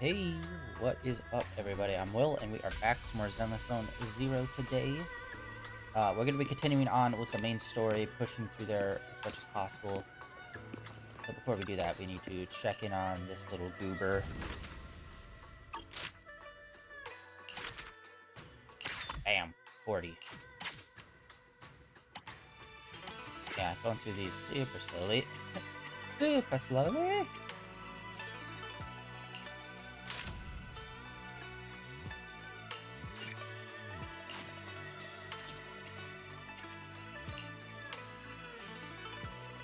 Hey, what is up, everybody? I'm Will, and we are back to more Zenless Zone Zero today. We're going to be continuing on with the main story, pushing through there as much as possible. But before we do that, we need to check in on this little goober. Bam, 40. Yeah, going through these super slowly. Super slowly.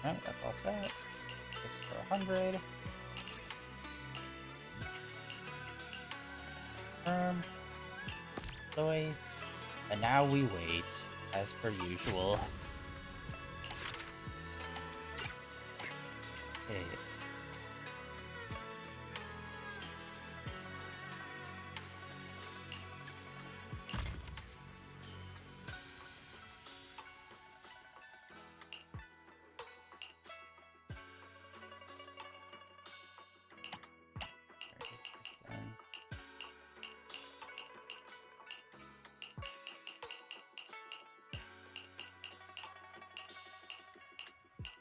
Alright, that's all set. This is for 100. Soy. And now we wait, as per usual. Okay.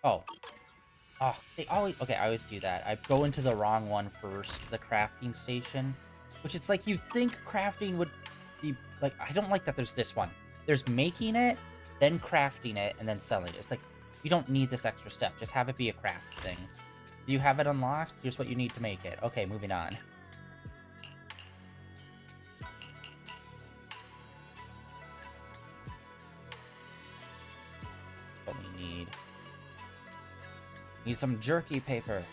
Oh. Oh, they always... Okay, I always do that. I go into the wrong one first, the crafting station. Which it's like, you'd think crafting would be... Like, I don't like that there's this one. There's making it, then crafting it, and then selling it. It's like, you don't need this extra step. Just have it be a craft thing. Do you have it unlocked? Here's what you need to make it. Okay, moving on. This is what we need. Need some jerky paper.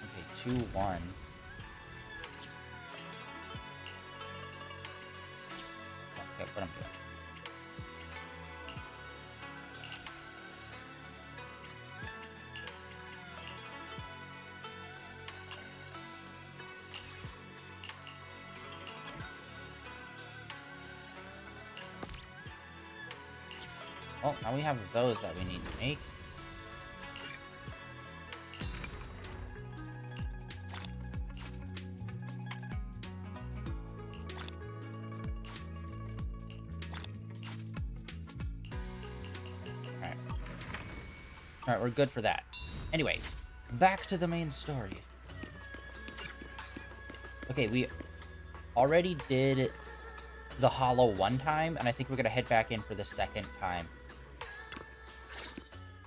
Okay, 2-1. Okay, what I'm doing. Well, now we have those that we need to make. Alright. Alright, we're good for that. Anyways, back to the main story. Okay, we already did the hollow one time, and I think we're gonna head back in for the second time.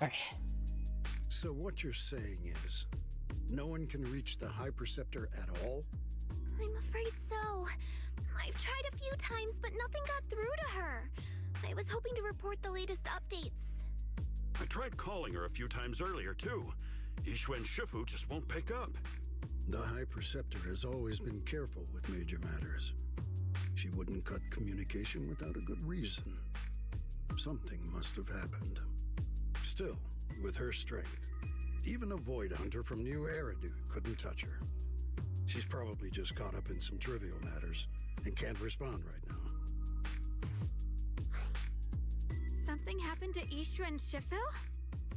Alright. So what you're saying is, no one can reach the High Preceptor at all? I'm afraid so. I've tried a few times, but nothing got through to her. I was hoping to report the latest updates. I tried calling her a few times earlier, too. Yixuan Shifu just won't pick up. The High Preceptor has always been careful with major matters. She wouldn't cut communication without a good reason. Something must have happened. Still, with her strength, even a Void Hunter from New Eridu couldn't touch her. She's probably just caught up in some trivial matters and can't respond right now. Something happened to Ishu and Shifu?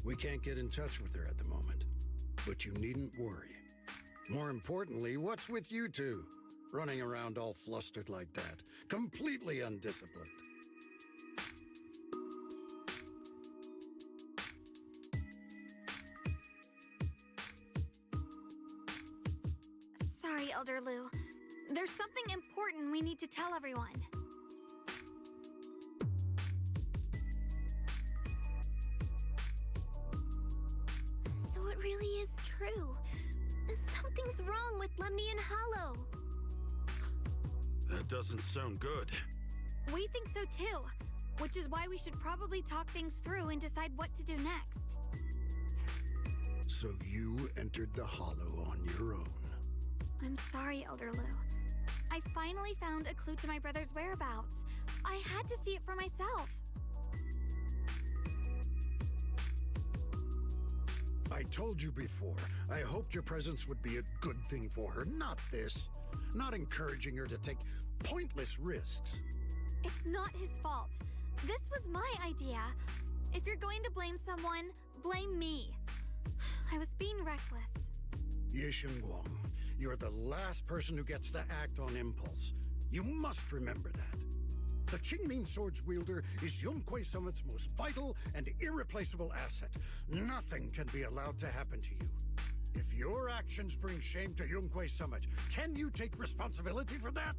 We can't get in touch with her at the moment, but you needn't worry. More importantly, what's with you two? Running around all flustered like that, completely undisciplined. Sorry, Elder Lu. There's something important we need to tell everyone. So it really is true. Something's wrong with Lemnian Hollow. That doesn't sound good. We think so too, which is why we should probably talk things through and decide what to do next. So you entered the Hollow on your own. I'm sorry, Elder Lu. I finally found a clue to my brother's whereabouts. I had to see it for myself. I told you before, I hoped your presence would be a good thing for her, not this. Not encouraging her to take pointless risks. It's not his fault. This was my idea. If you're going to blame someone, blame me. I was being reckless. Yishun Guang, you're the last person who gets to act on impulse. You must remember that. The Qingming Sword's wielder is Yunquei Summit's most vital and irreplaceable asset. Nothing can be allowed to happen to you. If your actions bring shame to Yunquei Summit, can you take responsibility for that?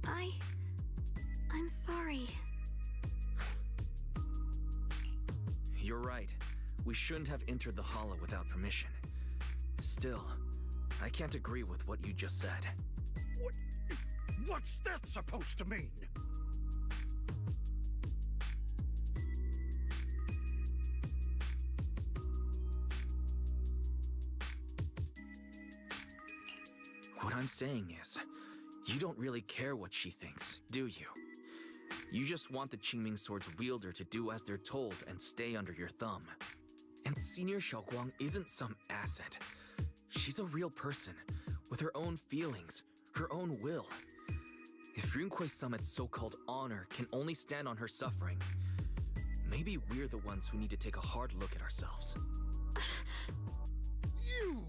I'm sorry. You're right. We shouldn't have entered the hollow without permission. Still, I can't agree with what you just said. What's that supposed to mean? What I'm saying is, you don't really care what she thinks, do you? You just want the Qingming Sword's wielder to do as they're told and stay under your thumb. And Senior Xiaoguang isn't some asset. She's a real person, with her own feelings, her own will. If Yunquei Summit's so-called honor can only stand on her suffering, maybe we're the ones who need to take a hard look at ourselves. You!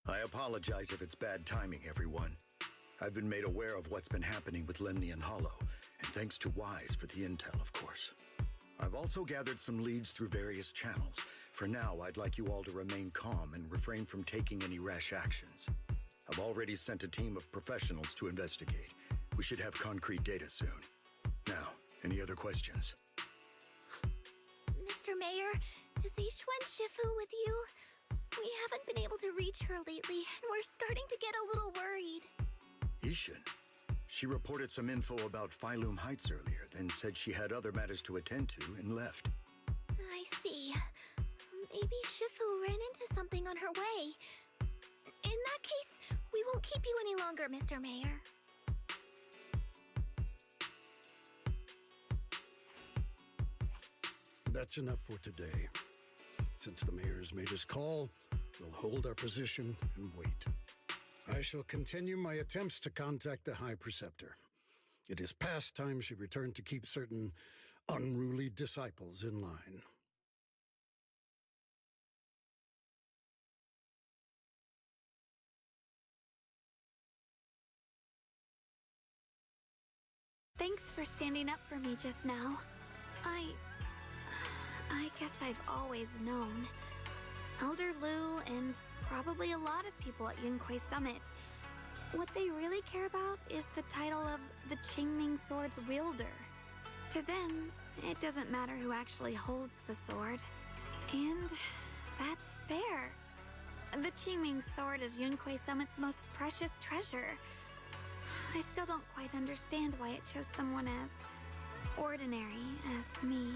I apologize if it's bad timing, everyone. I've been made aware of what's been happening with Lemnian Hollow, and thanks to Wise for the intel, of course. I've also gathered some leads through various channels. For now, I'd like you all to remain calm and refrain from taking any rash actions. I've already sent a team of professionals to investigate. We should have concrete data soon. Now, any other questions? Mr. Mayor, is Yishun Shifu with you? We haven't been able to reach her lately, and we're starting to get a little worried. Yishun? She reported some info about Phylum Heights earlier, then said she had other matters to attend to and left. I see. Maybe Shifu ran into something on her way. In that case, we won't keep you any longer, Mr. Mayor. That's enough for today. Since the mayor's made his call, we'll hold our position and wait. I shall continue my attempts to contact the High Preceptor. It is past time she returned to keep certain unruly disciples in line. Thanks for standing up for me just now. I guess I've always known. Elder Lu and probably a lot of people at Yunquei Summit, what they really care about is the title of the Qingming Sword's wielder. To them, it doesn't matter who actually holds the sword. And that's fair. The Qingming Sword is Yunquei Summit's most precious treasure. I still don't quite understand why it chose someone as ordinary as me.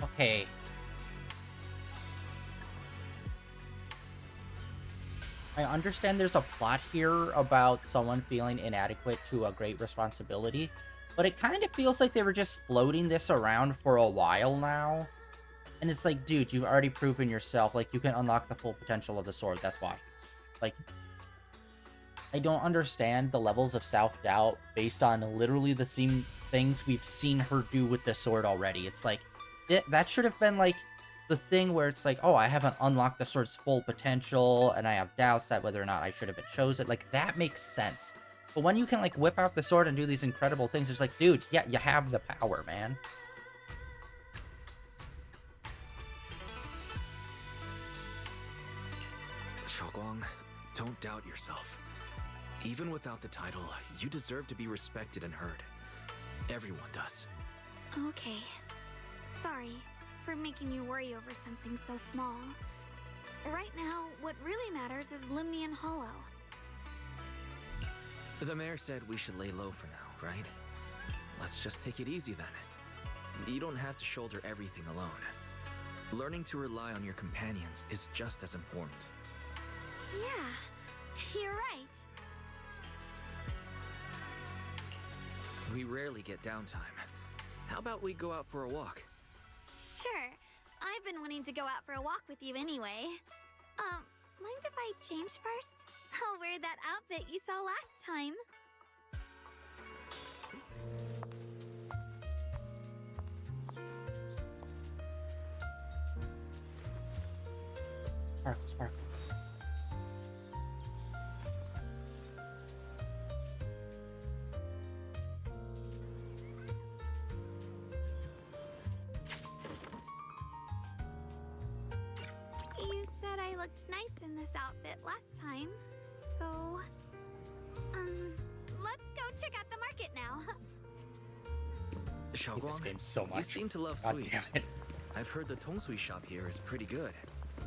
Okay. I understand there's a plot here about someone feeling inadequate to a great responsibility, but it kind of feels like they were just floating this around for a while now. And it's like, dude, you've already proven yourself. Like, you can unlock the full potential of the sword. That's why. Like, I don't understand the levels of self-doubt based on literally the same things we've seen her do with the sword already. It's like, that should have been, like, the thing where it's like, oh, I haven't unlocked the sword's full potential, and I have doubts that whether or not I should have been chosen. Like, that makes sense. But when you can, like, whip out the sword and do these incredible things, it's like, dude, yeah, you have the power, man. Xiaoguang, don't doubt yourself. Even without the title, you deserve to be respected and heard. Everyone does. Okay. Sorry for making you worry over something so small. Right now, what really matters is Lemnian Hollow. The mayor said we should lay low for now, right? Let's just take it easy then. You don't have to shoulder everything alone. Learning to rely on your companions is just as important. Yeah, you're right. We rarely get downtime. How about we go out for a walk? Sure. I've been wanting to go out for a walk with you anyway. Mind if I change first? I'll wear that outfit you saw last time. Sparkle, sparkle. You said I looked nice in this outfit last time, so... let's go check out the market now. I hate this Xiaoguang, game so much. you seem to love God sweets. damn it. I've heard the Tongsui shop here is pretty good.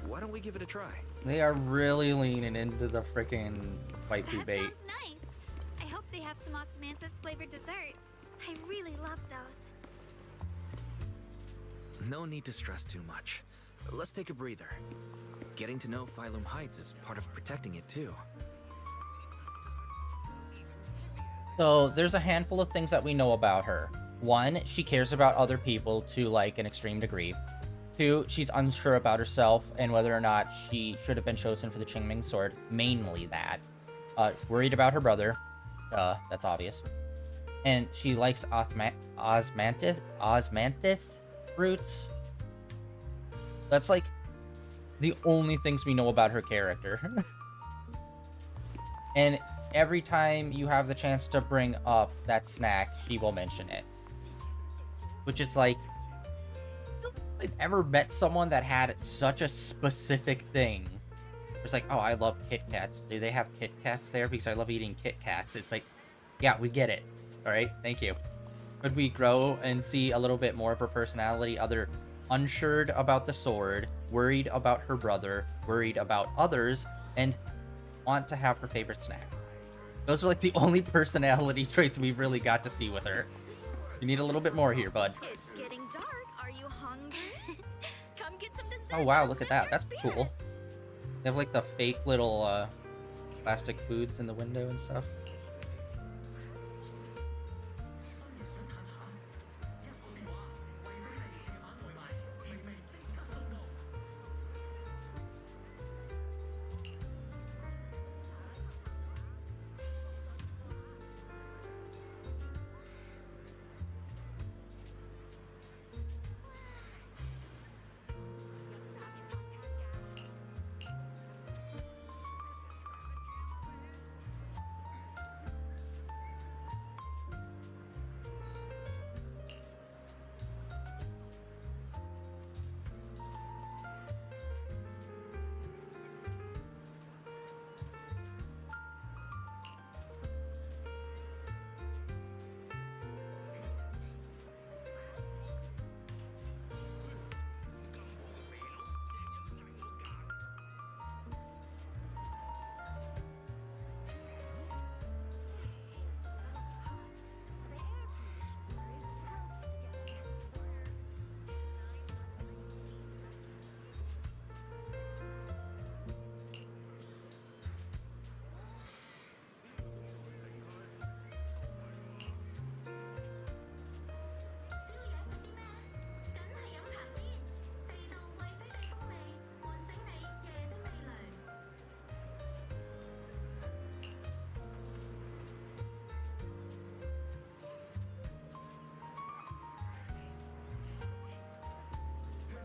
Why don't we give it a try? They are really leaning into the freaking waifu That bait. sounds nice. I hope they have some osmanthus flavored desserts. I really love those. No need to stress too much. Let's take a breather. Getting to know Phylum Heights is part of protecting it too. So there's a handful of things that we know about her. One, she cares about other people to like an extreme degree. Two, she's unsure about herself and whether or not she should have been chosen for the Qingming sword. Mainly that. Worried about her brother. That's obvious. And she likes osmanthus fruits. That's like the only things we know about her character. And every time you have the chance to bring up that snack, she will mention it. Which is like, I don't think I've ever met someone that had such a specific thing. It's like, oh, I love Kit Kats. Do they have Kit Kats there? Because I love eating Kit Kats. It's like, yeah, we get it. All right, thank you. Could we grow and see a little bit more of her personality? Other unsure about the sword, worried about her brother, worried about others, and want to have her favorite snack. Those are like the only personality traits we've really got to see with her. You need a little bit more here, bud. It's getting dark. Are you hungry? Come get some dessert. Oh wow, to look at lift that. your That's cool. spirits. They have like the fake little plastic foods in the window and stuff.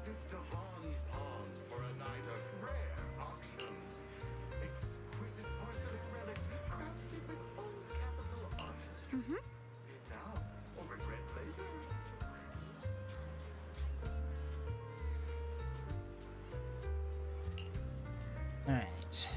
Visit Devon Pond for a night of rare auctions. Exquisite porcelain relics crafted with old capital artistry. Now, or regret later. All right.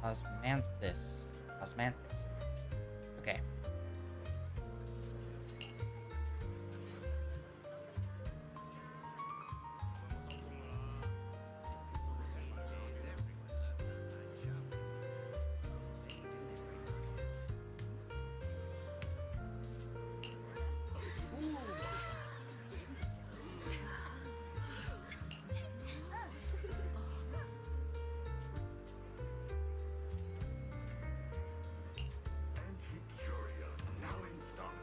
Osmanthus. Osmanthus. Okay. Antique curios now in stock.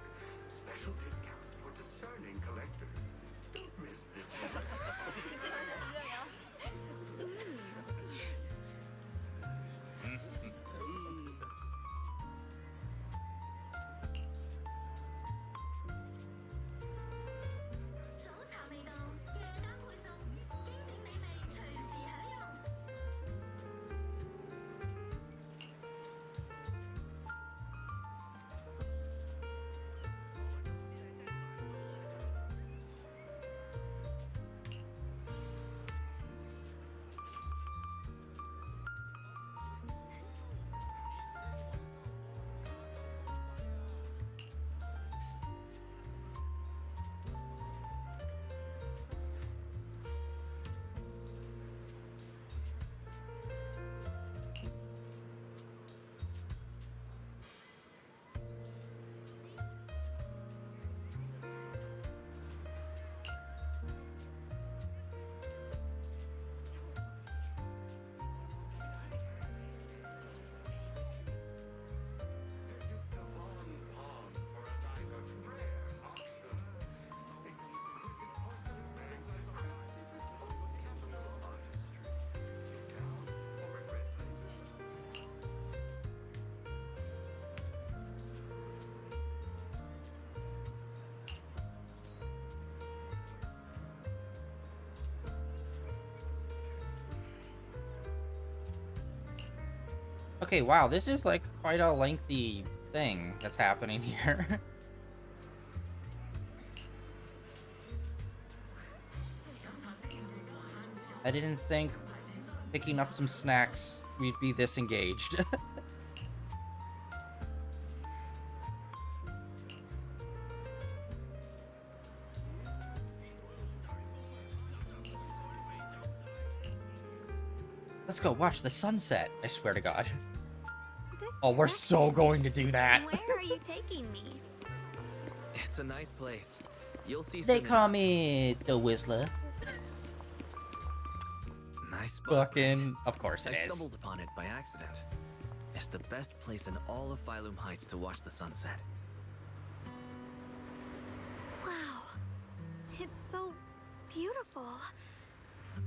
Special discounts for discerning collectors. Don't miss this one. 早茶味道，夜間配送，經典美味隨時享用。Okay, wow, this is like quite a lengthy thing that's happening here. I didn't think picking up some snacks we'd be this engaged. Let's go watch the sunset, I swear to God. This Oh, we're so direction. going to do that. Where are you taking me? It's a nice place. You'll see They soon call enough. me the Whistler. Nice spot. Fucking, of course I it is. stumbled upon it by accident. It's the best place in all of Phylum Heights to watch the sunset. Wow. It's so beautiful.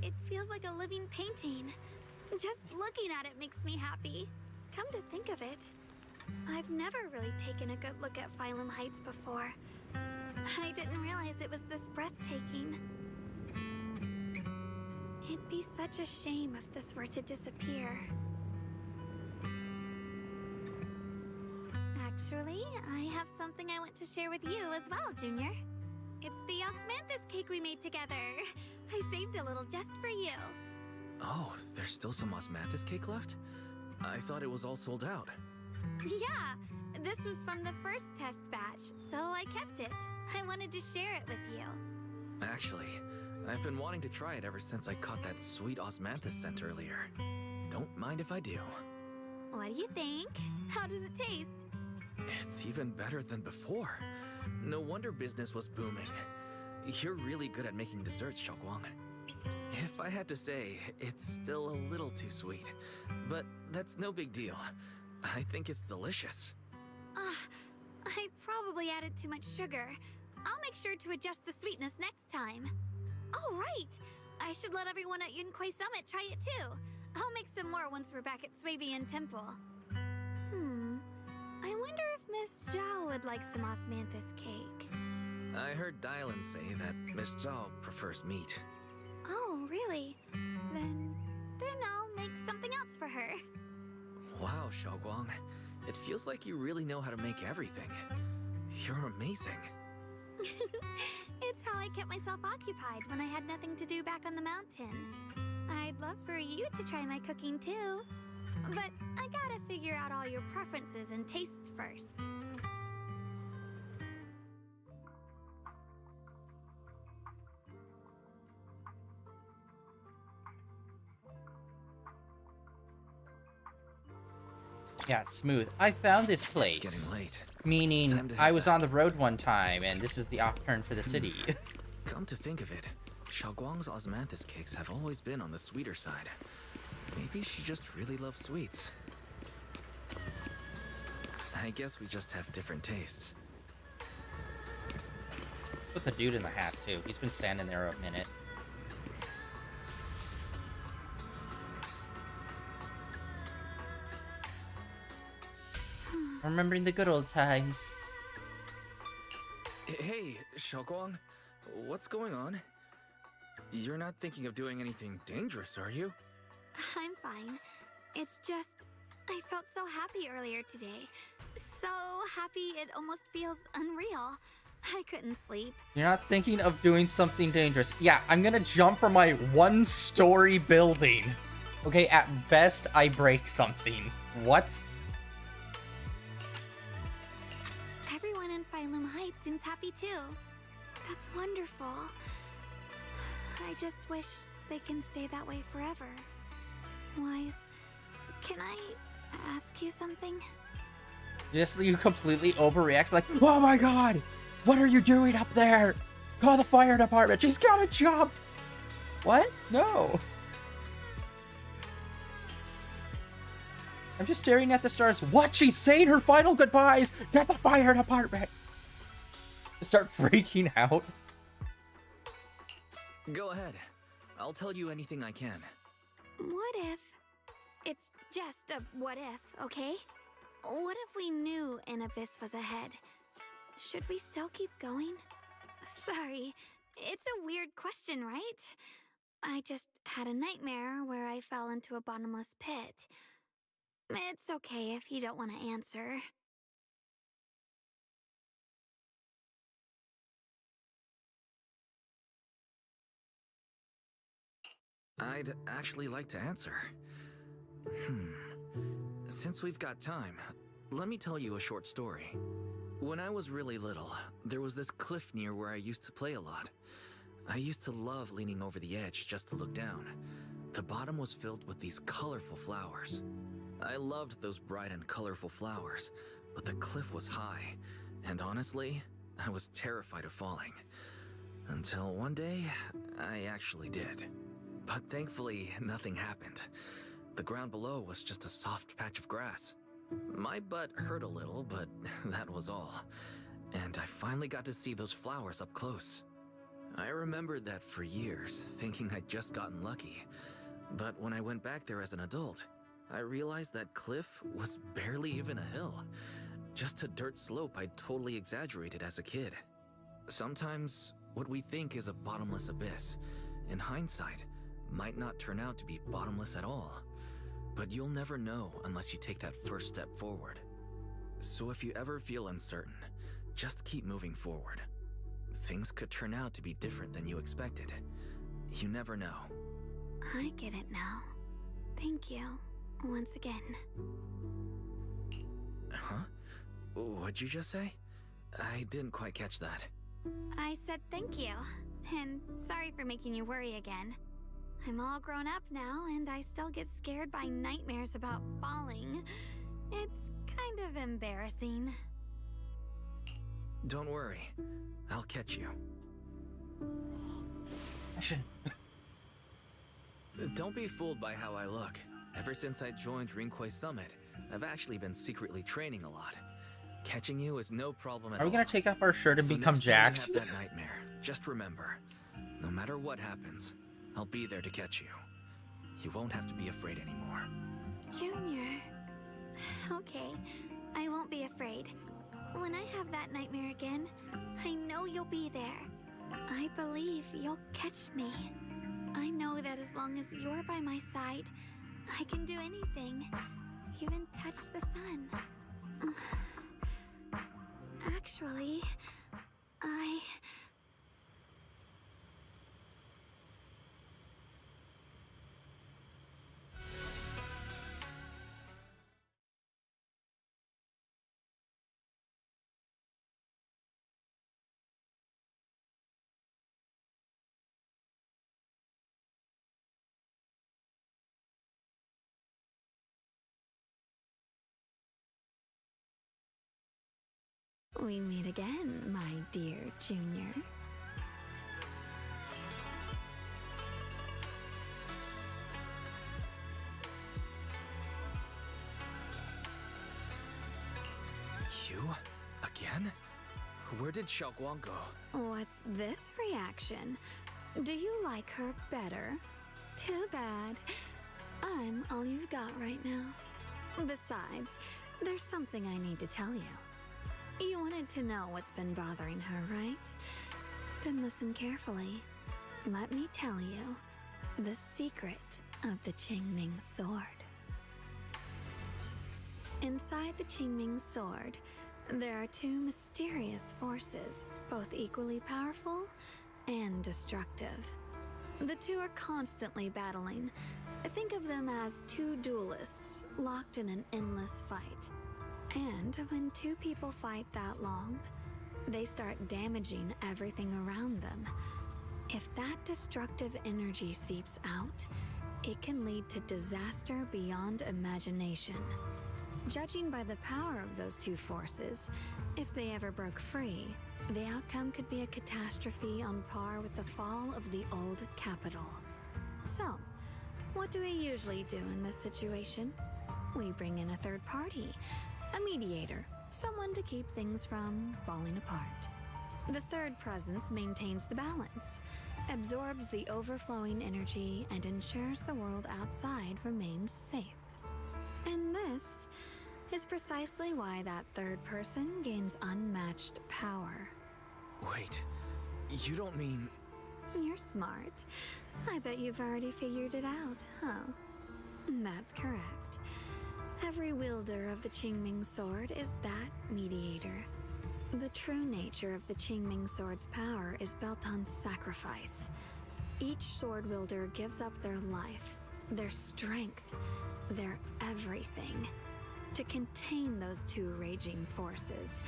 It feels like a living painting. Just looking at it makes me happy. Come to think of it, I've never really taken a good look at Phylum Heights before. I didn't realize it was this breathtaking. It'd be such a shame if this were to disappear. Actually, I have something I want to share with you as well, Junior. It's the osmanthus cake we made together. I saved a little just for you. Oh, there's still some osmanthus cake left? I thought it was all sold out. Yeah, this was from the first test batch, so I kept it. I wanted to share it with you. Actually, I've been wanting to try it ever since I caught that sweet osmanthus scent earlier. Don't mind if I do. What do you think? How does it taste? It's even better than before. No wonder business was booming. You're really good at making desserts, Xiaoguang. If I had to say, it's still a little too sweet. But that's no big deal. I think it's delicious. I probably added too much sugar. I'll make sure to adjust the sweetness next time. Oh, right! I should let everyone at Yunquay Summit try it too. I'll make some more once we're back at Swabian Temple. I wonder if Miss Zhao would like some osmanthus cake. I heard Dylan say that Miss Zhao prefers meat. Oh, really? Then I'll make something else for her. Wow, Xiaoguang. It feels like you really know how to make everything. You're amazing. It's how I kept myself occupied when I had nothing to do back on the mountain. I'd love for you to try my cooking too. But I gotta figure out all your preferences and tastes first. Yeah, smooth. I found this It's place. getting late. Meaning, Time to head I was back. on the road one time, and this is the off turn for the city. Come to think of it, Xiaoguang's osmanthus cakes have always been on the sweeter side. Maybe she just really loves sweets. I guess we just have different tastes. With the dude in the hat, too. He's been standing there a minute. Remembering the good old times. Hey, Xiaoguang, what's going on? You're not thinking of doing anything dangerous, are you? I'm fine. It's just, I felt so happy earlier today. So happy it almost feels unreal. I couldn't sleep. You're not thinking of doing something dangerous. Yeah, I'm gonna jump from my one-story building. Okay, at best, I break something. What? Everyone in Phylum Heights seems happy too. That's wonderful. I just wish they can stay that way forever. Wise, can I ask you something? Just you completely overreact, like, oh my god! What are you doing up there? Call the fire department! She's gotta jump! What? No. I'm just staring at the stars. What? She's saying her final goodbyes! Get the fire department! Start freaking out. Go ahead. I'll tell you anything I can. What if... It's just a what if, okay? What if we knew an abyss was ahead? Should we still keep going? Sorry, it's a weird question, right? I just had a nightmare where I fell into a bottomless pit. It's okay if you don't want to answer. I'd actually like to answer. Since we've got time, let me tell you a short story. When I was really little, there was this cliff near where I used to play a lot. I used to love leaning over the edge just to look down. The bottom was filled with these colorful flowers. I loved those bright and colorful flowers, but the cliff was high, and honestly, I was terrified of falling. Until one day, I actually did. But thankfully, nothing happened. The ground below was just a soft patch of grass. My butt hurt a little, but that was all. And I finally got to see those flowers up close. I remembered that for years, thinking I'd just gotten lucky. But when I went back there as an adult, I realized that cliff was barely even a hill. Just a dirt slope I'd totally exaggerated as a kid. Sometimes, what we think is a bottomless abyss, in hindsight, might not turn out to be bottomless at all. But you'll never know unless you take that first step forward. So if you ever feel uncertain, just keep moving forward. Things could turn out to be different than you expected. You never know. I get it now. Thank you, once again. Huh? What'd you just say? I didn't quite catch that. I said thank you, and sorry for making you worry again. I'm all grown up now, and I still get scared by nightmares about falling. It's kind of embarrassing. Don't worry. I'll catch you. Don't be fooled by how I look. Ever since I joined Rinkwei Summit, I've actually been secretly training a lot. Catching you is no problem at all. Are we gonna take off our shirt and So become next time jacked? you have that nightmare, just remember, no matter what happens, I'll be there to catch you. You won't have to be afraid anymore. Junior. Okay, I won't be afraid. When I have that nightmare again, I know you'll be there. I believe you'll catch me. I know that as long as you're by my side, I can do anything, even touch the sun. Actually, We meet again, my dear Junior. You? Again? Where did Xiaoguang go? What's this reaction? Do you like her better? Too bad. I'm all you've got right now. Besides, there's something I need to tell you. You wanted to know what's been bothering her, right? Then listen carefully. Let me tell you the secret of the Qingming sword. Inside the Qingming sword, there are two mysterious forces, both equally powerful and destructive. The two are constantly battling. Think of them as two duelists locked in an endless fight. And when two people fight that long, they start damaging everything around them. If that destructive energy seeps out, it can lead to disaster beyond imagination. Judging by the power of those two forces, if they ever broke free, the outcome could be a catastrophe on par with the fall of the old capital. So, what do we usually do in this situation? We bring in a third party, a mediator, someone to keep things from falling apart. The third presence maintains the balance, absorbs the overflowing energy, and ensures the world outside remains safe. And this is precisely why that third person gains unmatched power. Wait, you don't mean... You're smart. I bet you've already figured it out, huh? That's correct. Every wielder of the Qingming sword is that mediator. The true nature of the Qingming sword's power is built on sacrifice. Each sword wielder gives up their life, their strength, their everything, to contain those two raging forces,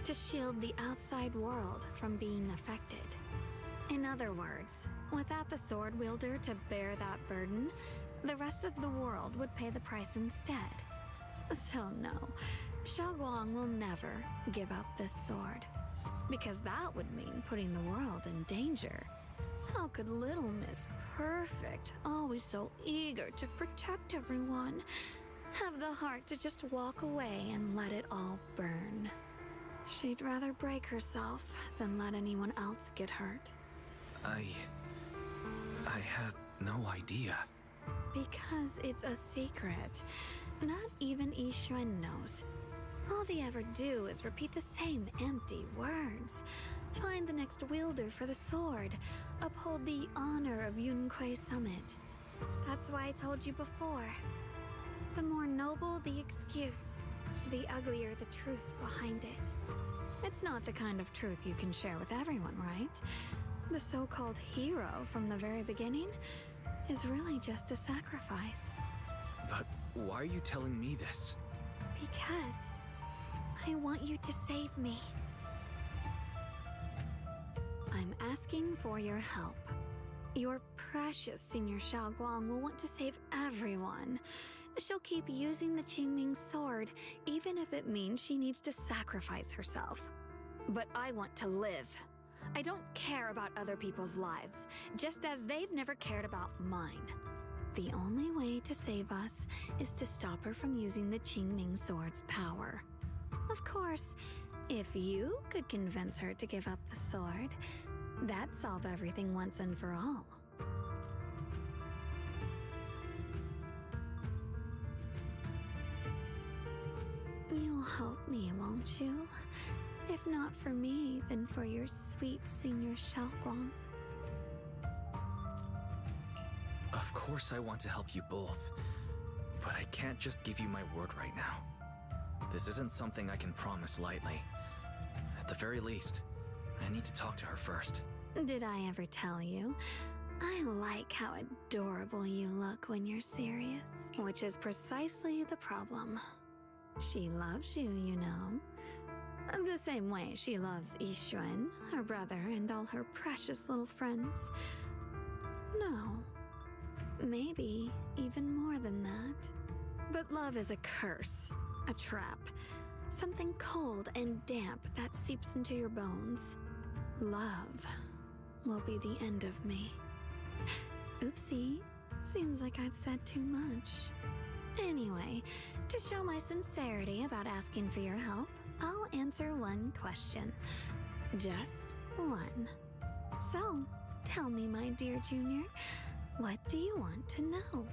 to shield the outside world from being affected. In other words, without the sword wielder to bear that burden, the rest of the world would pay the price instead. So no, Xiaoguang will never give up this sword, because that would mean putting the world in danger. How could little Miss Perfect, always so eager to protect everyone, have the heart to just walk away and let it all burn? She'd rather break herself than let anyone else get hurt. I had no idea. Because it's a secret. Not even Yixuan knows. All they ever do is repeat the same empty words. Find the next wielder for the sword. Uphold the honor of Yunquei Summit. That's why I told you before. The more noble the excuse, the uglier the truth behind it. It's not the kind of truth you can share with everyone, right? The so-called hero from the very beginning is really just a sacrifice. But why are you telling me this? Because I want you to save me. I'm asking for your help. Your precious Senior Xiaoguang will want to save everyone. She'll keep using the Qingming sword, even if it means she needs to sacrifice herself. But I want to live. I don't care about other people's lives, just as they've never cared about mine. The only way to save us is to stop her from using the Qingming sword's power. Of course, if you could convince her to give up the sword, that'd solve everything once and for all. You'll help me, won't you? If not for me, then for your sweet Senior Xiaoguang. Of course I want to help you both, but I can't just give you my word right now. This isn't something I can promise lightly. At the very least, I need to talk to her first. Did I ever tell you? I like how adorable you look when you're serious, which is precisely the problem. She loves you, you know. The same way she loves Yixuan, her brother, and all her precious little friends. No, maybe even more than that. But love is a curse, a trap. Something cold and damp that seeps into your bones. Love will be the end of me. Oopsie. Seems like I've said too much. Anyway, to show my sincerity about asking for your help, I'll answer one question. Just one. So, tell me, my dear Junior, what do you want to know?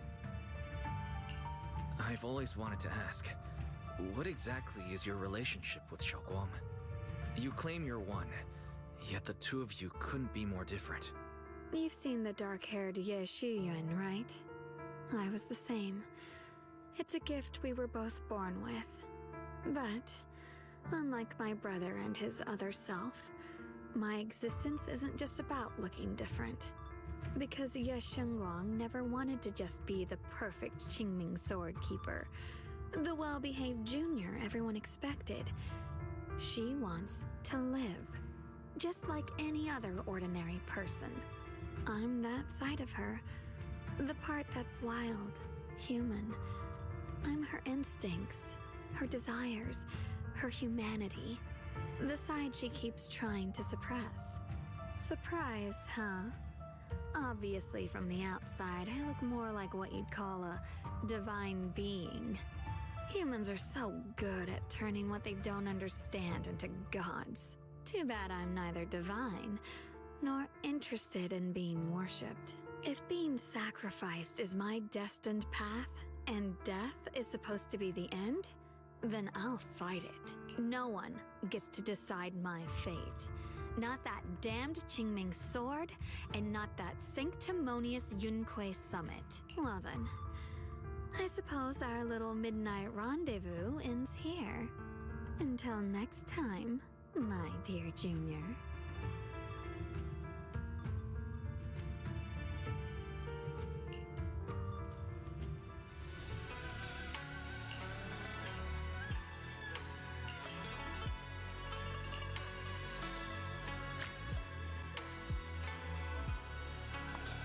I've always wanted to ask, what exactly is your relationship with Xiaoguang? You claim you're one, yet the two of you couldn't be more different. You've seen the dark-haired Ye Shiyuan, right? I was the same. It's a gift we were both born with. But, unlike my brother and his other self, my existence isn't just about looking different. Because Ye Shengguang never wanted to just be the perfect Qingming sword keeper, the well-behaved junior everyone expected. She wants to live, just like any other ordinary person. I'm that side of her, the part that's wild, human. I'm her instincts, her desires, her humanity, the side she keeps trying to suppress. Surprised, huh? Obviously, from the outside, I look more like what you'd call a divine being. Humans are so good at turning what they don't understand into gods. Too bad I'm neither divine nor interested in being worshipped. If being sacrificed is my destined path, and death is supposed to be the end, then I'll fight it. No one gets to decide my fate. Not that damned Qingming sword, and not that sanctimonious Yunque summit. Well then, I suppose our little midnight rendezvous ends here. Until next time, my dear Junior.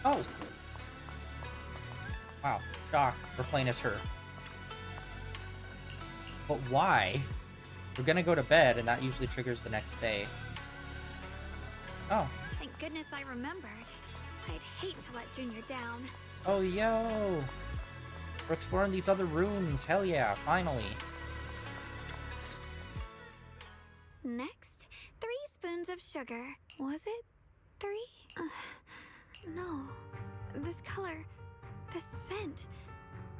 Oh! Wow, shock. We're playing as her. But why? We're gonna go to bed, and that usually triggers the next day. Oh. Thank goodness I remembered. I'd hate to let Junior down. Oh, yo! We're exploring these other rooms. Hell yeah, finally. Next, 3 spoons of sugar. Was it 3? No. This color, this scent,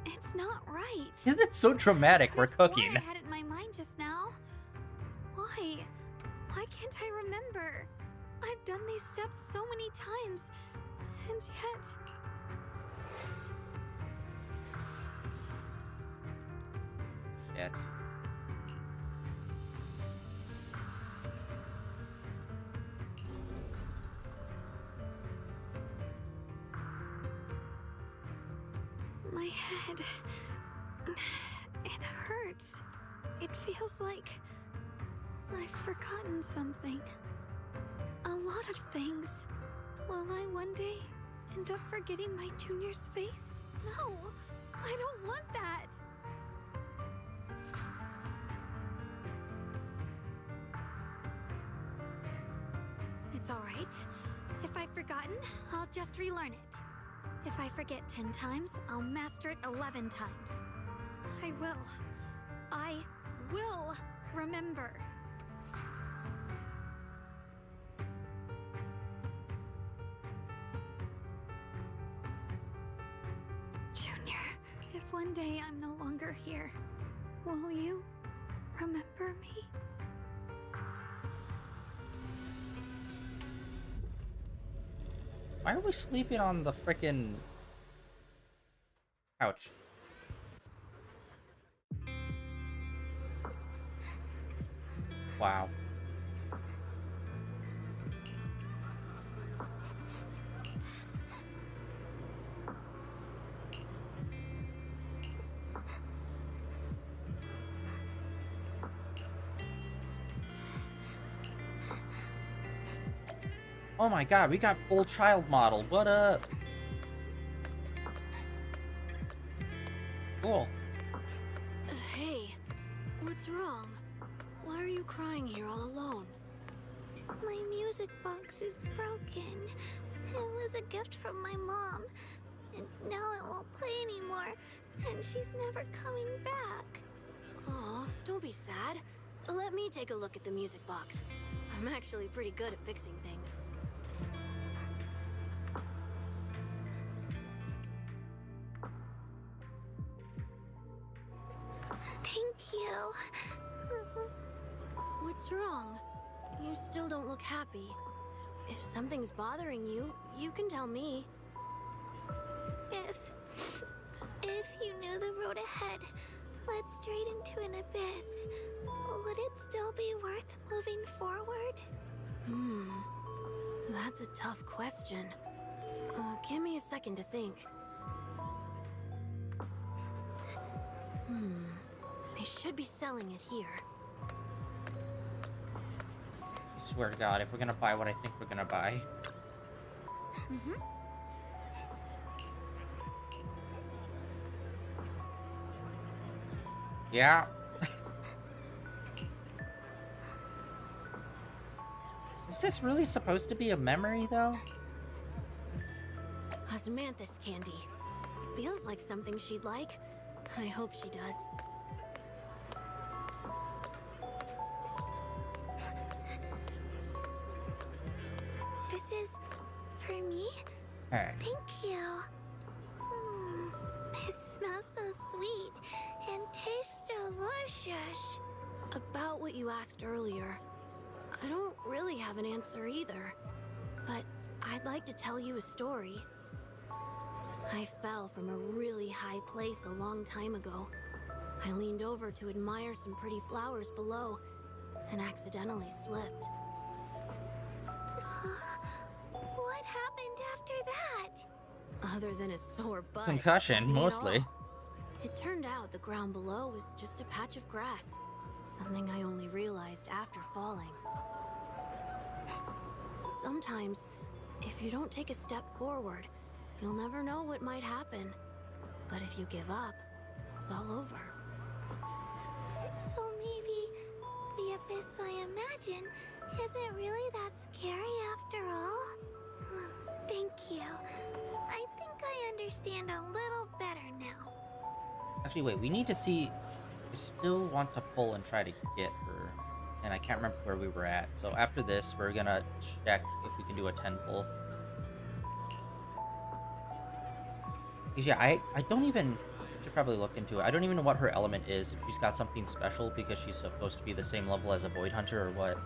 it's not right. Isn't it so dramatic? We're Could've sworn cooking. I had it in my mind just now. Why? Why can't I remember? I've done these steps so many times, and yet... Shit. My head... it hurts. It feels like... I've forgotten something. A lot of things. Will I one day end up forgetting my Junior's face? No! I don't want that! It's alright. If I've forgotten, I'll just relearn it. If I forget 10 times, I'll master it 11 times. I will remember. Junior, if one day I'm no longer here, will you remember me? Why are we sleeping on the frickin' couch? Wow. Oh my god, we got full child model. What up? Cool. Hey, what's wrong? Why are you crying here all alone? My music box is broken. It was a gift from my mom. And now it won't play anymore. And she's never coming back. Aw, don't be sad. Let me take a look at the music box. I'm actually pretty good at fixing things. Thank you. What's wrong? You still don't look happy. If something's bothering you, you can tell me. If you knew the road ahead led straight into an abyss, would it still be worth moving forward? That's a tough question. Give me a second to think. They should be selling it here. I swear to God, if we're gonna buy what I think we're gonna buy. Yeah. Is this really supposed to be a memory, though? Osmanthus candy. Feels like something she'd like. I hope she does. This is for me? Alright. Thank you. It smells so sweet and tastes delicious. About what you asked earlier, I don't really have an answer either. But I'd like to tell you a story. I fell from a really high place a long time ago. I leaned over to admire some pretty flowers below and accidentally slipped. What happened after that? Other than a sore butt. Concussion, that ain't mostly. all. It turned out the ground below was just a patch of grass. Something I only realized after falling. Sometimes, if you don't take a step forward, you'll never know what might happen. But if you give up, it's all over. So maybe the abyss I imagine isn't really that scary after all? Thank you. I think I understand a little better now. Actually, wait, we need to see... I still want to pull and try to get her. And I can't remember where we were at. So after this, we're gonna check if we can do a 10 pull. Because yeah, I don't even... should probably look into it. I don't even know what her element is. If she's got something special because she's supposed to be the same level as a Void Hunter or what.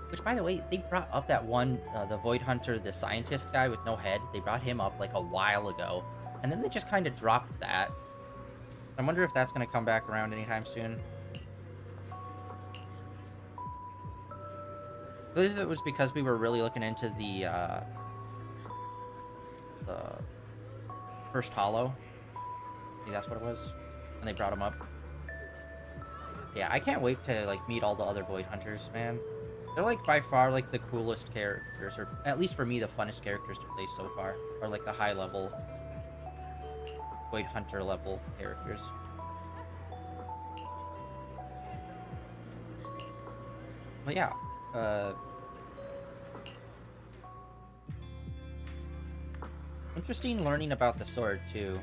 Which, by the way, they brought up that one, the Void Hunter, the scientist guy with no head. They brought him up like a while ago. And then they just kind of dropped that. I wonder if that's going to come back around anytime soon. I believe it was because we were really looking into the first hollow. I think that's what it was. And they brought him up. Yeah, I can't wait to like meet all the other Void Hunters, man. They're like by far like the coolest characters, or at least for me, the funnest characters to play so far. Or like the high level Void Hunter level characters. But yeah, interesting learning about the sword too.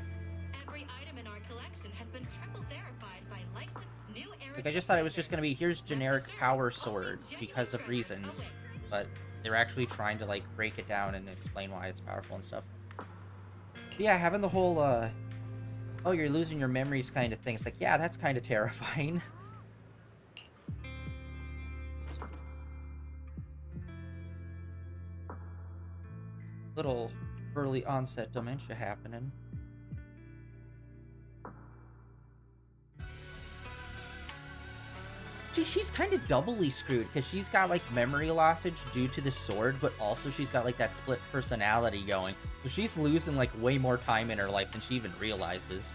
Every item in our collection has been triple verified by licensed new Like I just thought it was just gonna be here's generic power sword because of reasons, but they're actually trying to like break it down and explain why it's powerful and stuff. But yeah, having the whole oh, you're losing your memories kind of thing. It's like, yeah, that's kind of terrifying. Little early onset dementia happening. She's kind of doubly screwed because she's got like memory lossage due to the sword, but also she's got like that split personality going. So she's losing like way more time in her life than she even realizes.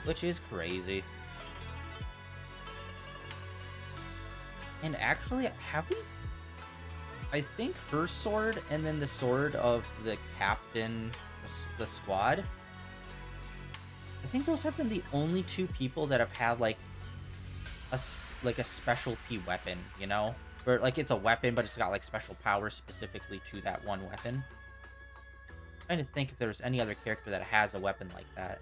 which is crazy. And actually, have we? I think her sword and then the sword of the captain, the squad. I think those have been the only two people that have had like a specialty weapon, you know, where like it's a weapon, but it's got like special powers specifically to that one weapon. I'm trying to think if there's any other character that has a weapon like that.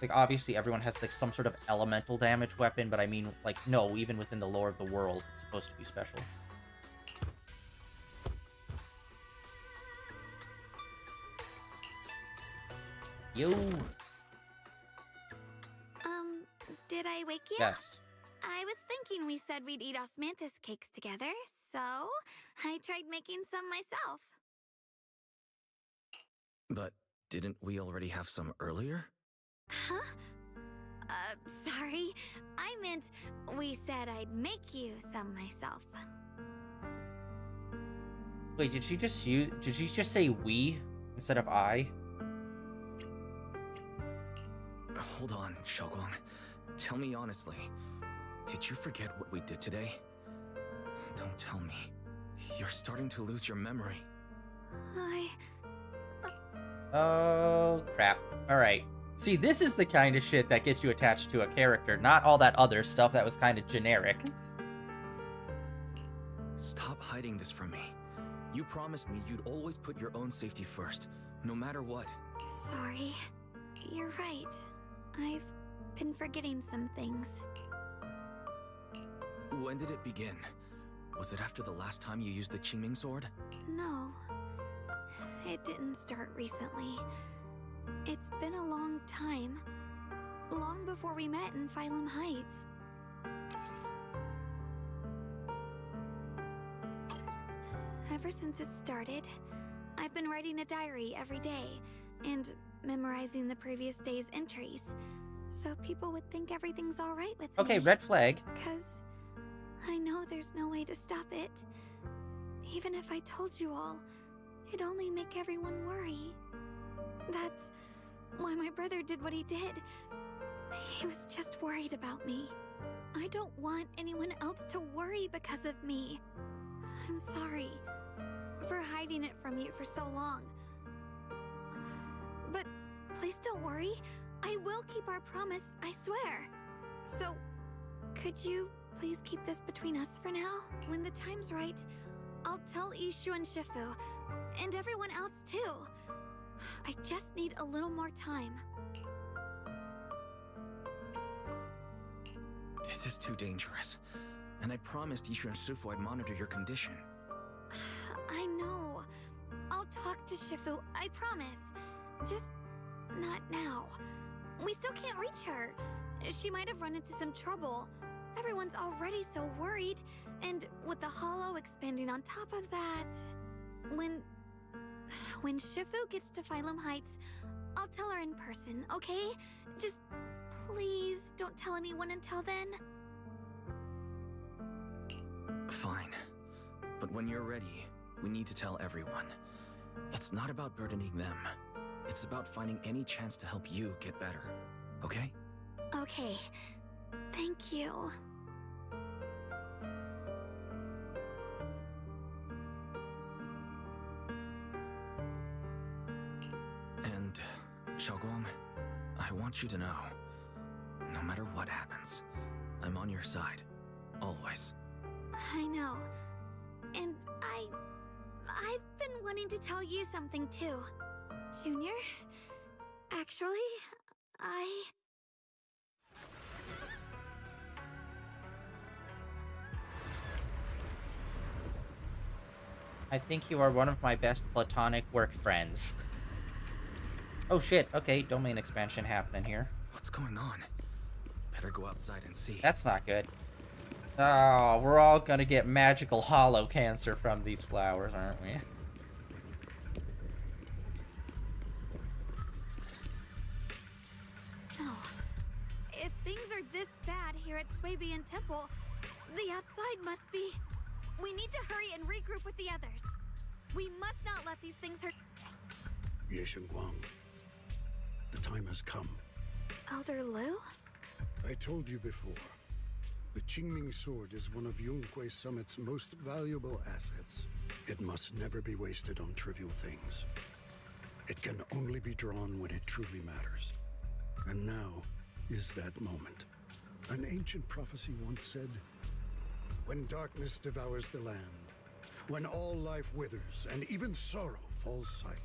Like, obviously, everyone has, like, some sort of elemental damage weapon, but I mean, like, no, even within the lore of the world, it's supposed to be special. Yo! Did I wake you? Yes. I was thinking we said we'd eat osmanthus cakes together, so I tried making some myself. But didn't we already have some earlier? Huh? Sorry. I meant we said I'd make you some myself. Wait, did she just say we instead of I? Hold on, Xiaoguang. Tell me honestly, did you forget what we did today? Don't tell me. You're starting to lose your memory. Oh, crap. Alright. See, this is the kind of shit that gets you attached to a character, not all that other stuff that was kind of generic. Stop hiding this from me. You promised me you'd always put your own safety first, no matter what. Sorry. You're right. I've been forgetting some things. When did it begin? Was it after the last time you used the Qingming sword? No. It didn't start recently. It's been a long time. Long before we met in Phylum Heights. Ever since it started, I've been writing a diary every day and memorizing the previous day's entries, so people would think everything's all right with me. Okay, red flag. 'Cause I know there's no way to stop it. Even if I told you all, it'd only make everyone worry. That's why my brother did what he did. He was just worried about me. I don't want anyone else to worry because of me. I'm sorry for hiding it from you for so long. But please don't worry. I will keep our promise, I swear. So, could you please keep this between us for now? When the time's right, I'll tell Ishu and Shifu, and everyone else too. I just need a little more time. This is too dangerous. And I promised Ishu and Shifu I'd monitor your condition. I know. I'll talk to Shifu, I promise. Just not now. We still can't reach her. She might have run into some trouble. Everyone's already so worried, and with the hollow expanding on top of that... When Shifu gets to Phylum Heights, I'll tell her in person, okay? Just please don't tell anyone until then. Fine. But when you're ready, we need to tell everyone. It's not about burdening them. It's about finding any chance to help you get better. Okay? Okay. Thank you. And, Xiaoguang, I want you to know, no matter what happens, I'm on your side. Always. I know. And I've been wanting to tell you something too. Junior, actually, I think you are one of my best platonic work friends. Oh shit, okay, domain expansion happening here. What's going on? Better go outside and see. That's not good. Oh, we're all gonna get magical hollow cancer from these flowers, aren't we? no. If things are this bad here at Swabian Temple, the outside must be... We need to hurry and regroup with the others. We must not let these things hurt... Ye Guang. The time has come. Elder Lu? I told you before. The Qingming sword is one of Yunque Summit's most valuable assets. It must never be wasted on trivial things. It can only be drawn when it truly matters. And now is that moment. An ancient prophecy once said, when darkness devours the land, when all life withers and even sorrow falls silent,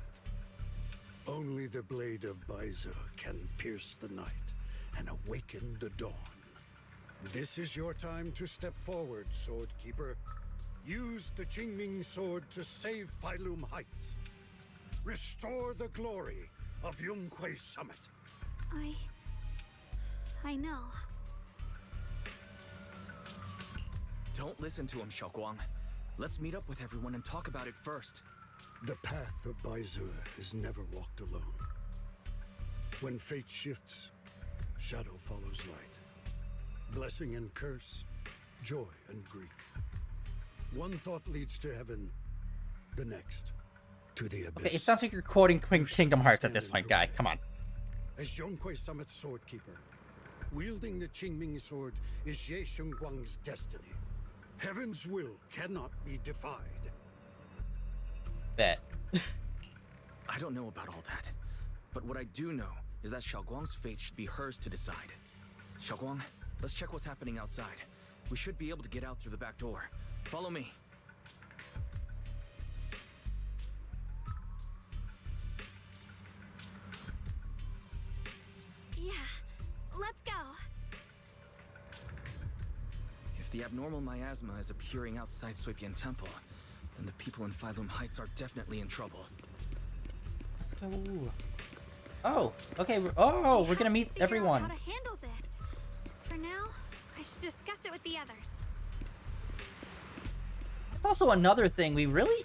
only the blade of Baizu can pierce the night and awaken the dawn. This is your time to step forward, Swordkeeper. Use the Qingming sword to save Failum Heights. Restore the glory of Yunque Summit. I know. Don't listen to him, Xiaoguang. Let's meet up with everyone and talk about it first. The path of Baizu is never walked alone. When fate shifts, shadow follows light. Blessing and curse, joy and grief. One thought leads to heaven, the next to the abyss. Okay, it sounds like you're quoting Kingdom Hearts at this point, guy. Come on. As Yunque Summit's swordkeeper, wielding the Qingming sword is Ye Shengguang's destiny. Heaven's will cannot be defied. Bet. I don't know about all that, but what I do know is that Xiaoguang's fate should be hers to decide. Xiaoguang, let's check what's happening outside. We should be able to get out through the back door. Follow me. Yeah, let's go. If the abnormal miasma is appearing outside Suipian Temple, then the people in Failum Heights are definitely in trouble. Let's go. Oh, okay. We're gonna meet Figure out everyone. how to handle this. For now, I should discuss it with the others. It's also another thing we really...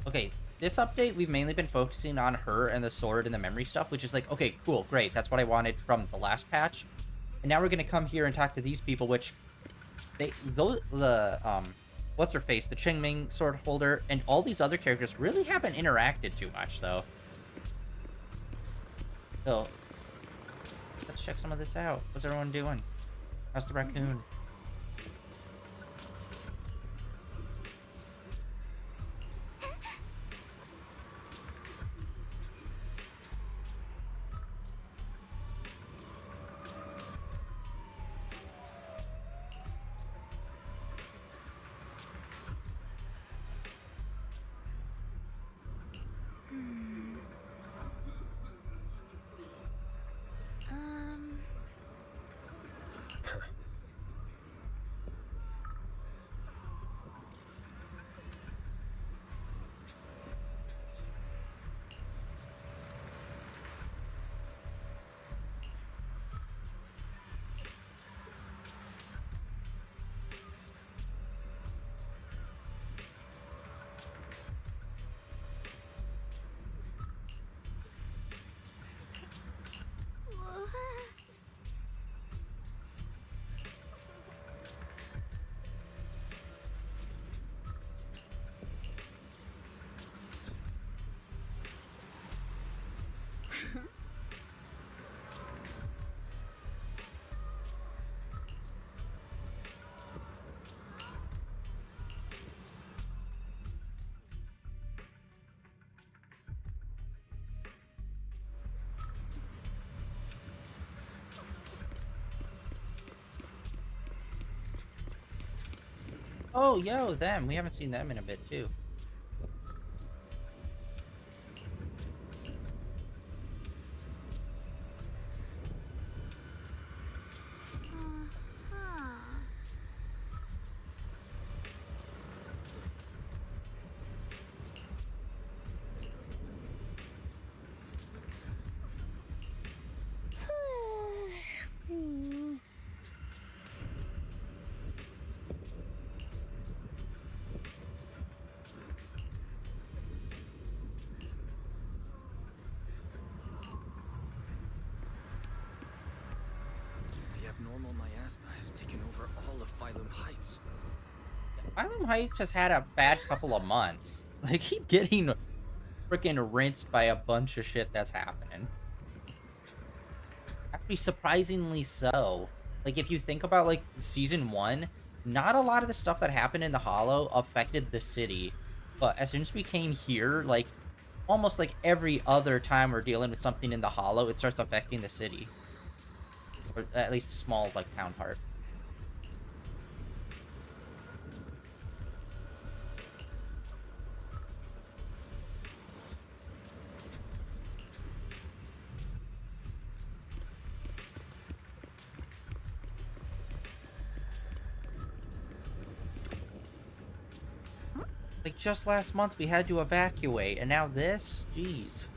Okay, this update, we've mainly been focusing on her and the sword and the memory stuff, which is like, okay, cool, great. That's what I wanted from the last patch. And now we're going to come here and talk to these people, which... What's-her-face, the Qingming sword holder, and all these other characters really haven't interacted too much, though. So, let's check some of this out. What's everyone doing? How's the raccoon? Oh, yo, them. We haven't seen them in a bit, too. The abnormal miasma has taken over all of Failum Heights. Failum Heights has had a bad couple of months. They keep getting freaking rinsed by a bunch of shit that's happening. Actually, surprisingly so. Like, if you think about, like, season 1, not a lot of the stuff that happened in the Hollow affected the city. But as soon as we came here, like, almost like every other time we're dealing with something in the Hollow, it starts affecting the city. Or at least a small, like, town part. Like, just last month we had to evacuate, and now this? Jeez.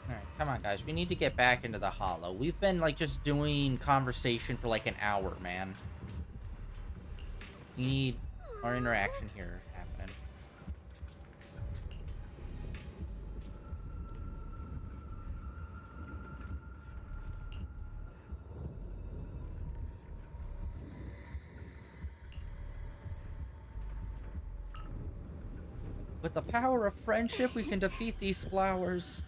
Alright, come on, guys. We need to get back into the Hollow. We've been, like, just doing conversation for, like, an hour, man. We need more interaction here happening. With the power of friendship, we can defeat these flowers.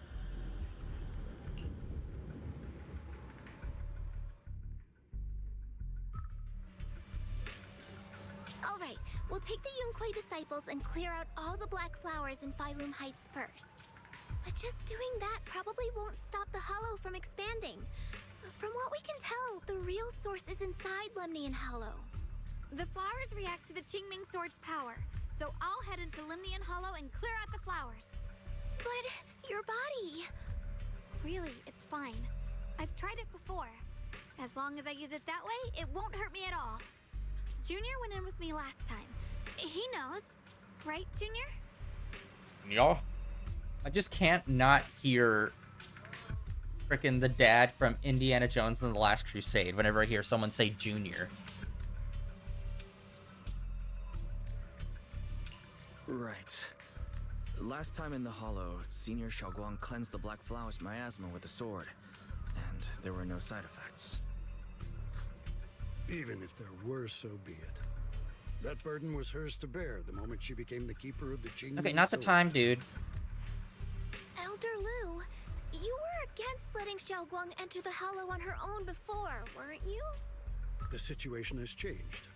Alright, we'll take the Yunquei disciples and clear out all the black flowers in Phylum Heights first. But just doing that probably won't stop the Hollow from expanding. From what we can tell, the real source is inside Lemnian Hollow. The flowers react to the Qingming Sword's power, so I'll head into Lemnian Hollow and clear out the flowers. But your body... Really, it's fine. I've tried it before. As long as I use it that way, it won't hurt me at all. Junior went in with me last time. He knows. Right, Junior? Yeah. I just can't not hear frickin' the dad from Indiana Jones and the Last Crusade whenever I hear someone say Junior. Right. Last time in the Hollow, Senior Xiaoguang cleansed the Black Flowers miasma with a sword, and there were no side effects. Even if there were, so be it. That burden was hers to bear the moment she became the keeper of the Qingming Okay, not the Sword. time, dude. Elder Lu, you were against letting Xiaoguang enter the Hollow on her own before, weren't you? The situation has changed.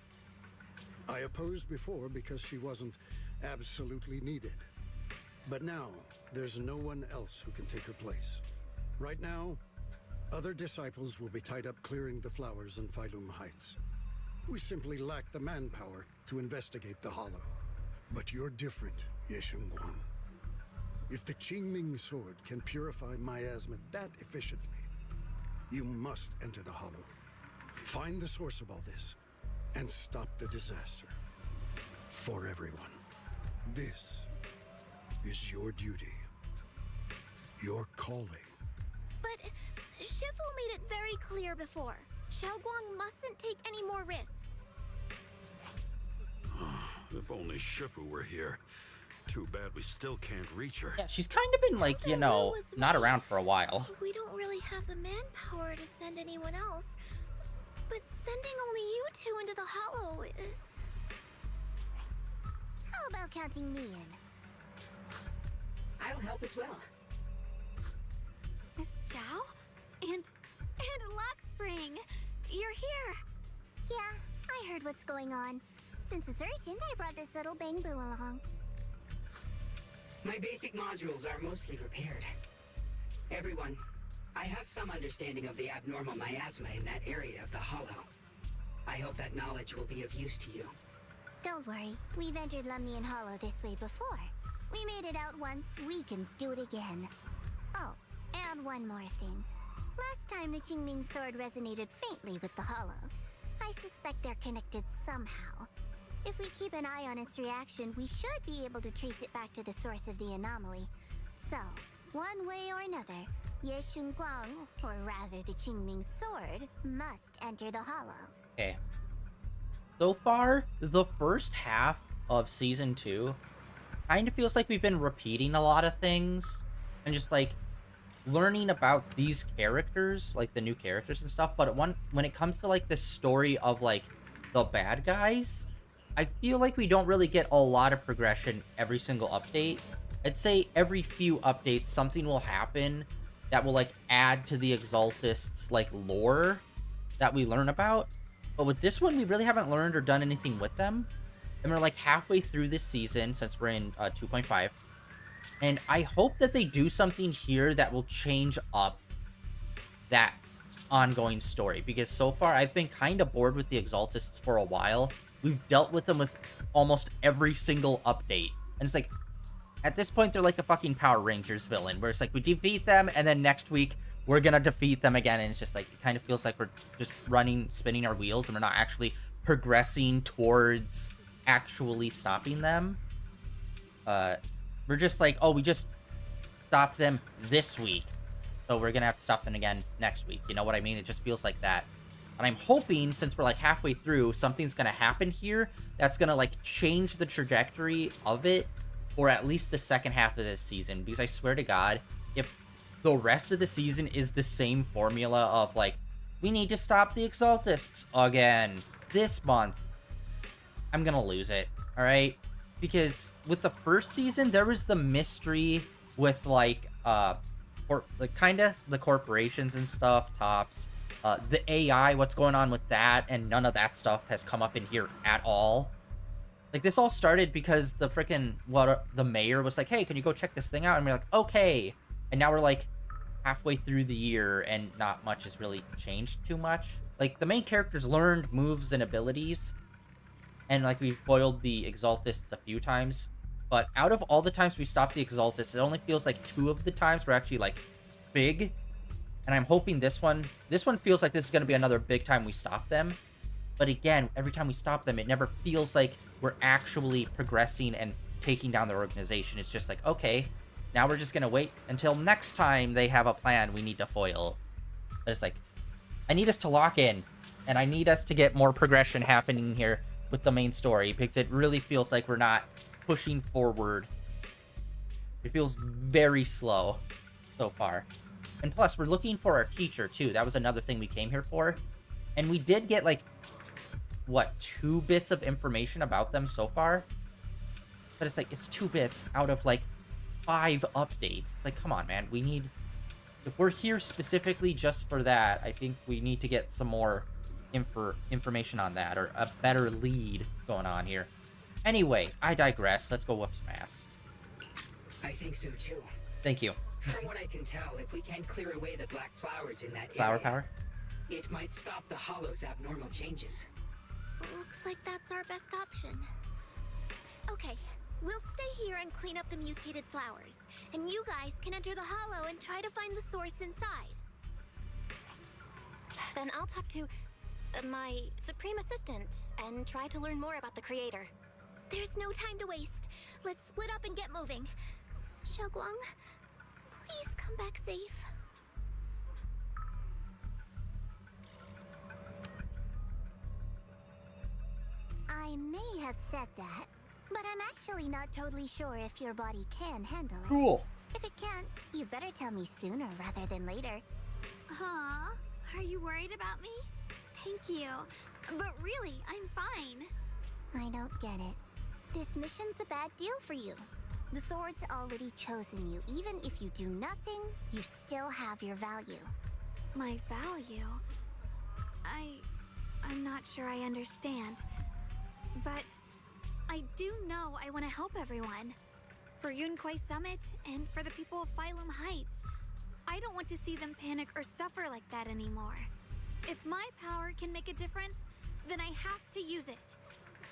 I opposed before because she wasn't absolutely needed. But now, there's no one else who can take her place. Right now, other disciples will be tied up clearing the flowers in Phylum Heights. We simply lack the manpower to investigate the Hollow. But you're different, Ye Shengguang. If the Qingming sword can purify miasma that efficiently, you must enter the Hollow. Find the source of all this, and stop the disaster. For everyone. This is your duty. Your calling. But Shifu made it very clear before. Xiaoguang mustn't take any more risks. If only Shifu were here. Too bad we still can't reach her. Yeah, she's kind of been like, you know, not around for a while. We don't really have the manpower to send anyone else. But sending only you two into the Hollow is... How about counting me in? I'll help as well. Miss Zhao? And Lock Spring! You're here! Yeah, I heard what's going on. Since it's urgent, I brought this little bang-boo along. My basic modules are mostly repaired. Everyone, I have some understanding of the abnormal miasma in that area of the Hollow. I hope that knowledge will be of use to you. Don't worry, we've entered Lumnian Hollow this way before. We made it out once, we can do it again. Oh, and one more thing. Last time the Qingming sword resonated faintly with the Hollow. I suspect they're connected somehow. If we keep an eye on its reaction, we should be able to trace it back to the source of the anomaly. So, one way or another, Ye Shengguang, or rather the Qingming sword, must enter the Hollow. Okay. So far, the first half of Season 2 kind of feels like we've been repeating a lot of things. And just, like, learning about these characters, like, the new characters and stuff. But when it comes to, like, the story of, like, the bad guys... I feel like we don't really get a lot of progression every single update. I'd say every few updates, something will happen that will, like, add to the Exaltists, like, lore that we learn about. But with this one, we really haven't learned or done anything with them. And we're, like, halfway through this season, since we're in 2.5. And I hope that they do something here that will change up that ongoing story. Because so far, I've been kind of bored with the Exaltists for a while. We've dealt with them with almost every single update. And it's like, at this point, they're like a fucking Power Rangers villain, where it's like, we defeat them, and then next week, we're gonna defeat them again. And it's just like, it kind of feels like we're just spinning our wheels, and we're not actually progressing towards actually stopping them. We're just like, oh, we just stopped them this week, so we're gonna have to stop them again next week. You know what I mean? It just feels like that. And I'm hoping, since we're like halfway through, something's going to happen here that's going to like change the trajectory of it for at least the second half of this season. Because I swear to God, if the rest of the season is the same formula of like, we need to stop the Exaltists again this month, I'm going to lose it. All right. Because with the first season, there was the mystery with like, or like kind of the corporations and stuff, Tops. The AI, what's going on with that, and none of that stuff has come up in here at all. Like, this all started because the freaking, the mayor was like, hey, can you go check this thing out? And we're like, okay. And now we're, like, halfway through the year, and not much has really changed too much. Like, the main characters learned moves and abilities, and, like, we've foiled the Exaltists a few times. But out of all the times we stopped the Exaltists, it only feels like 2 of the times were actually, like, big. And I'm hoping this one feels like this is going to be another big time we stop them. But again, every time we stop them, it never feels like we're actually progressing and taking down their organization. It's just like, okay, now we're just going to wait until next time they have a plan we need to foil. But it's like, I need us to lock in, and I need us to get more progression happening here with the main story, because it really feels like we're not pushing forward. It feels very slow so far. And plus, we're looking for our teacher, too. That was another thing we came here for. And we did get, like, what, 2 bits of information about them so far? But it's like, it's 2 bits out of, like, 5 updates. It's like, come on, man. We need... If we're here specifically just for that, I think we need to get some more information on that, or a better lead going on here. Anyway, I digress. Let's go whoop some ass. I think so too. Thank you. From what I can tell, if we can clear away the black flowers in that Flower area, power? it might stop the Hollow's abnormal changes. Looks like that's our best option. Okay, we'll stay here and clean up the mutated flowers, and you guys can enter the Hollow and try to find the source inside. Then I'll talk to my Supreme Assistant and try to learn more about the creator. There's no time to waste. Let's split up and get moving. Xiaoguang, please come back safe. I may have said that, but I'm actually not totally sure if your body can handle it. Cool. If it can't, you better tell me sooner rather than later. Huh? Are you worried about me? Thank you. But really, I'm fine. I don't get it. This mission's a bad deal for you. The sword's already chosen you. Even if you do nothing, you still have your value. My value? I'm not sure I understand. But I do know I want to help everyone. For Yunquay Summit and for the people of Phylum Heights. I don't want to see them panic or suffer like that anymore. If my power can make a difference, then I have to use it.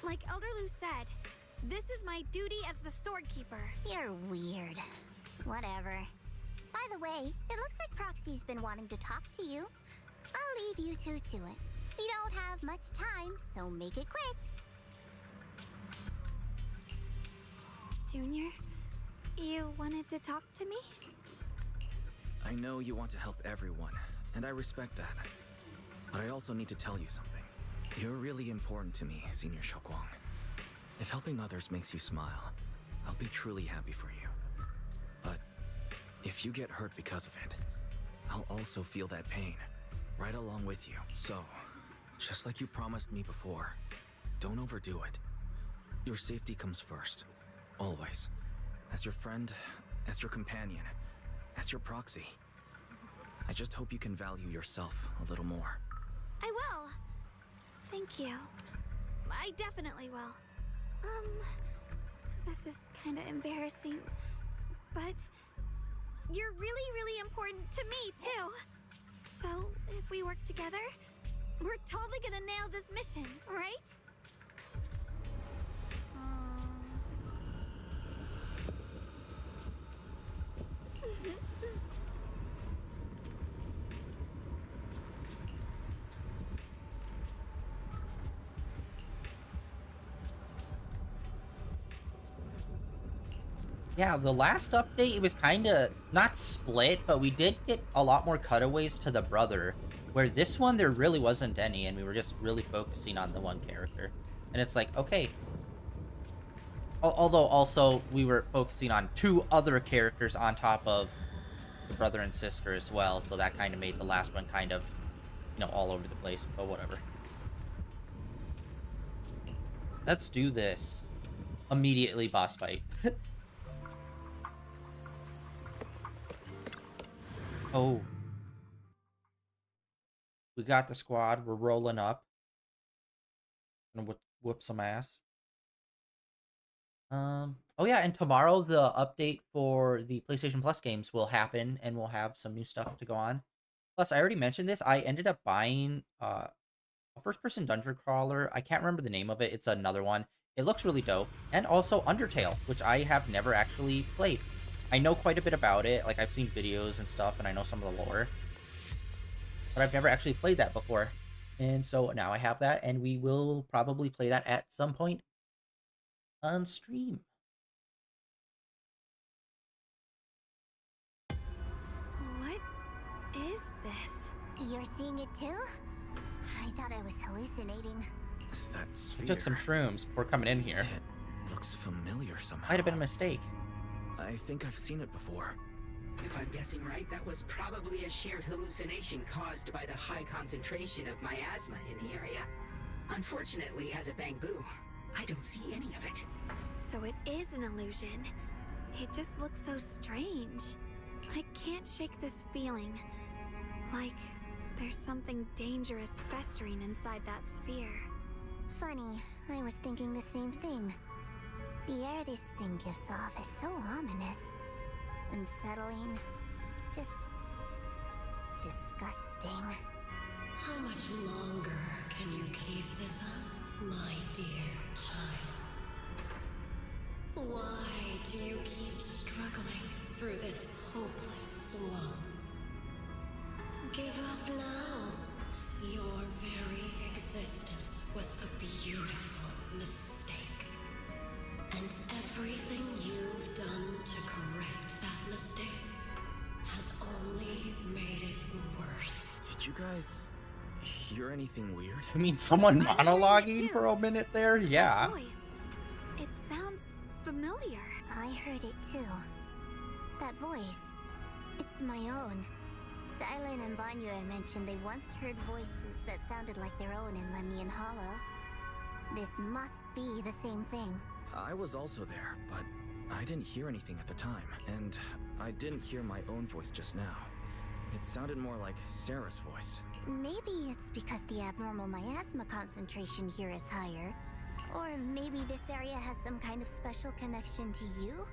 Like Elder Lu said, this is my duty as the Sword Keeper. You're weird. Whatever. By the way, it looks like Proxy's been wanting to talk to you. I'll leave you two to it. You don't have much time, so make it quick. Junior, you wanted to talk to me? I know you want to help everyone, and I respect that. But I also need to tell you something. You're really important to me, Senior Xiaoguang. If helping others makes you smile, I'll be truly happy for you. But if you get hurt because of it, I'll also feel that pain, right along with you. So, just like you promised me before, don't overdo it. Your safety comes first, always. As your friend, as your companion, as your proxy. I just hope you can value yourself a little more. I will. Thank you. I definitely will. This is kind of embarrassing, but you're really, really important to me, too. So, if we work together, we're totally gonna nail this mission, right? Yeah, the last update, it was kind of not split, but we did get a lot more cutaways to the brother, where this one there really wasn't any, and we were just really focusing on the one character. And it's like, okay. Although also we were focusing on two other characters on top of the brother and sister as well, so that kind of made the last one kind of, you know, all over the place, but whatever. Let's do this. Immediately boss fight. Oh. We got the squad. We're rolling up. Gonna whoop some ass. Oh yeah, and tomorrow the update for the PlayStation Plus games will happen, and we'll have some new stuff to go on. Plus, I already mentioned this. I ended up buying a first-person dungeon crawler. I can't remember the name of it. It's another one. It looks really dope. And also Undertale, which I have never actually played. I know quite a bit about it. Like, I've seen videos and stuff, and I know some of the lore. But I've never actually played that before. And so now I have that, and we will probably play that at some point on stream. What is this? You're seeing it too? I thought I was hallucinating. That sphere. I took some shrooms before coming in here. It looks familiar somehow. Might have been a mistake. I think I've seen it before. If I'm guessing right, that was probably a shared hallucination caused by the high concentration of miasma in the area. Unfortunately, as a Bangbu, I don't see any of it. So it is an illusion. It just looks so strange. I can't shake this feeling. Like there's something dangerous festering inside that sphere. Funny, I was thinking the same thing. The air this thing gives off is so ominous. unsettling, just disgusting. How much longer can you keep this up, my dear child? Why do you keep struggling through this hopeless swamp? Give up now. Your very existence was a beautiful mistake. And everything you've done to correct that mistake has only made it worse. Did you guys hear anything weird? I mean, someone I'm hearing it monologuing too. for a minute there? Yeah. That voice. It sounds familiar. I heard it too. That voice. It's my own. Dylan and Banya mentioned they once heard voices that sounded like their own in Lemnian Hollow. This must be the same thing. I was also there, but I didn't hear anything at the time, and I didn't hear my own voice just now. It sounded more like Sarah's voice. Maybe it's because the abnormal miasma concentration here is higher. Or maybe this area has some kind of special connection to you?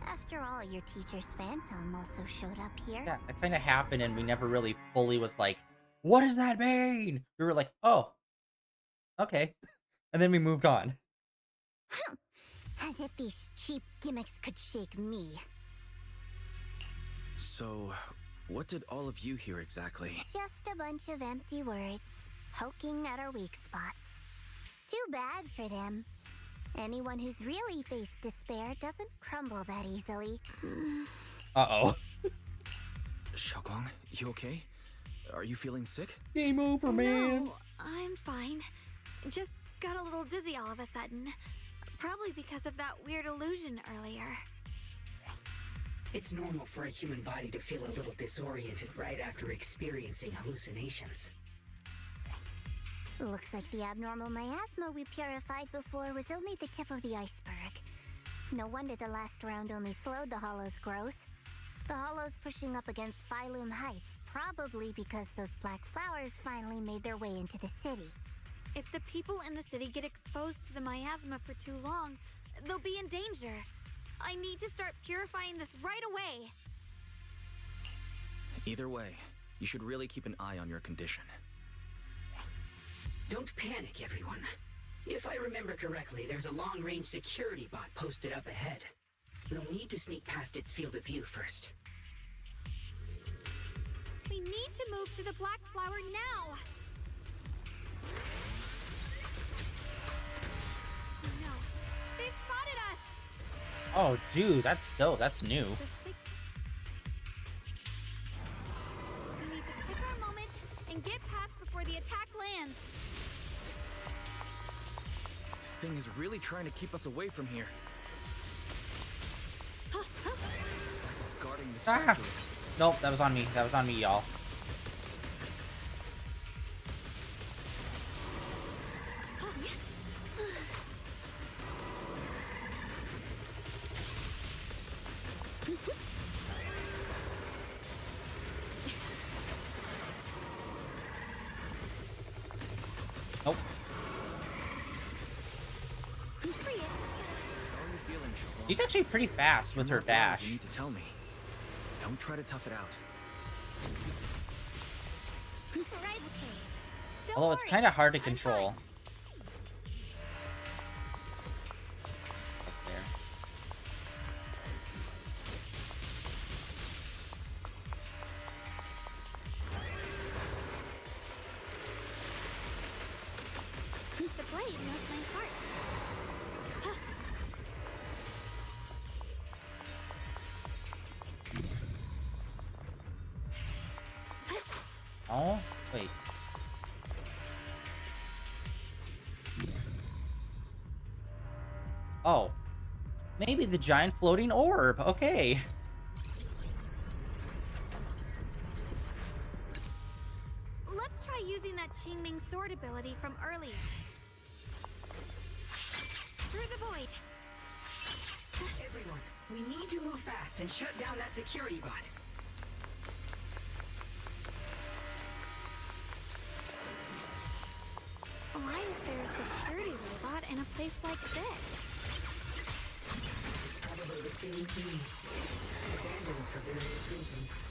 After all, your teacher's phantom also showed up here. Yeah, that kind of happened, and we never really fully was like, what does that mean? We were like, oh, okay. And then we moved on. As if these cheap gimmicks could shake me. So, what did all of you hear exactly? Just a bunch of empty words, poking at our weak spots. Too bad for them. Anyone who's really faced despair doesn't crumble that easily. Uh-oh. Xiaoguang, you okay? Are you feeling sick? Game over, man. No, I'm fine. Just got a little dizzy all of a sudden. Probably because of that weird illusion earlier. It's normal for a human body to feel a little disoriented right after experiencing hallucinations. Looks like the abnormal miasma we purified before was only the tip of the iceberg. No wonder the last round only slowed the Hollow's growth. The Hollow's pushing up against Phylum Heights, probably because those black flowers finally made their way into the city. If the people in the city get exposed to the miasma for too long, they'll be in danger. I need to start purifying this right away. Either way, you should really keep an eye on your condition. Don't panic, everyone. If I remember correctly, there's a long-range security bot posted up ahead. We'll need to sneak past its field of view first. We need to move to the black flower now. Oh no, they spotted us. Oh, dude, that's new. We need to pick our moment and get past before the attack lands. This thing is really trying to keep us away from here. It's like it's guarding this factory. Nope, that was on me. That was on me, y'all. Nope. She's actually pretty fast with her dash. You need to tell me. Don't try to tough it out. Right, okay. Although it's kind of hard to control. There. The blade knows my heart. Oh, wait. Oh. Maybe the giant floating orb. Okay. Let's try using that Qingming sword ability from earlier. Through the void. Everyone, we need to move fast and shut down that security bot. Why is there a security robot in a place like this? It's probably the same team. abandoned for various reasons.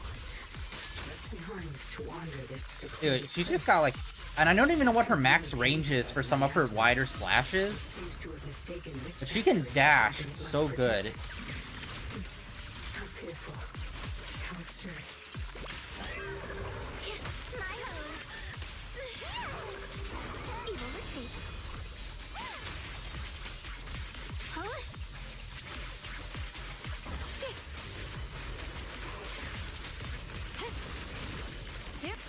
Left behind to wander this Dude, secluded she's just place. got like, and I don't even know what her max range is for some of her wider slashes, Seems to have mistaken this but she can factory for dash something so must good. protect. How pitiful. How absurd. My move. Evil retreats. Huh? Yep.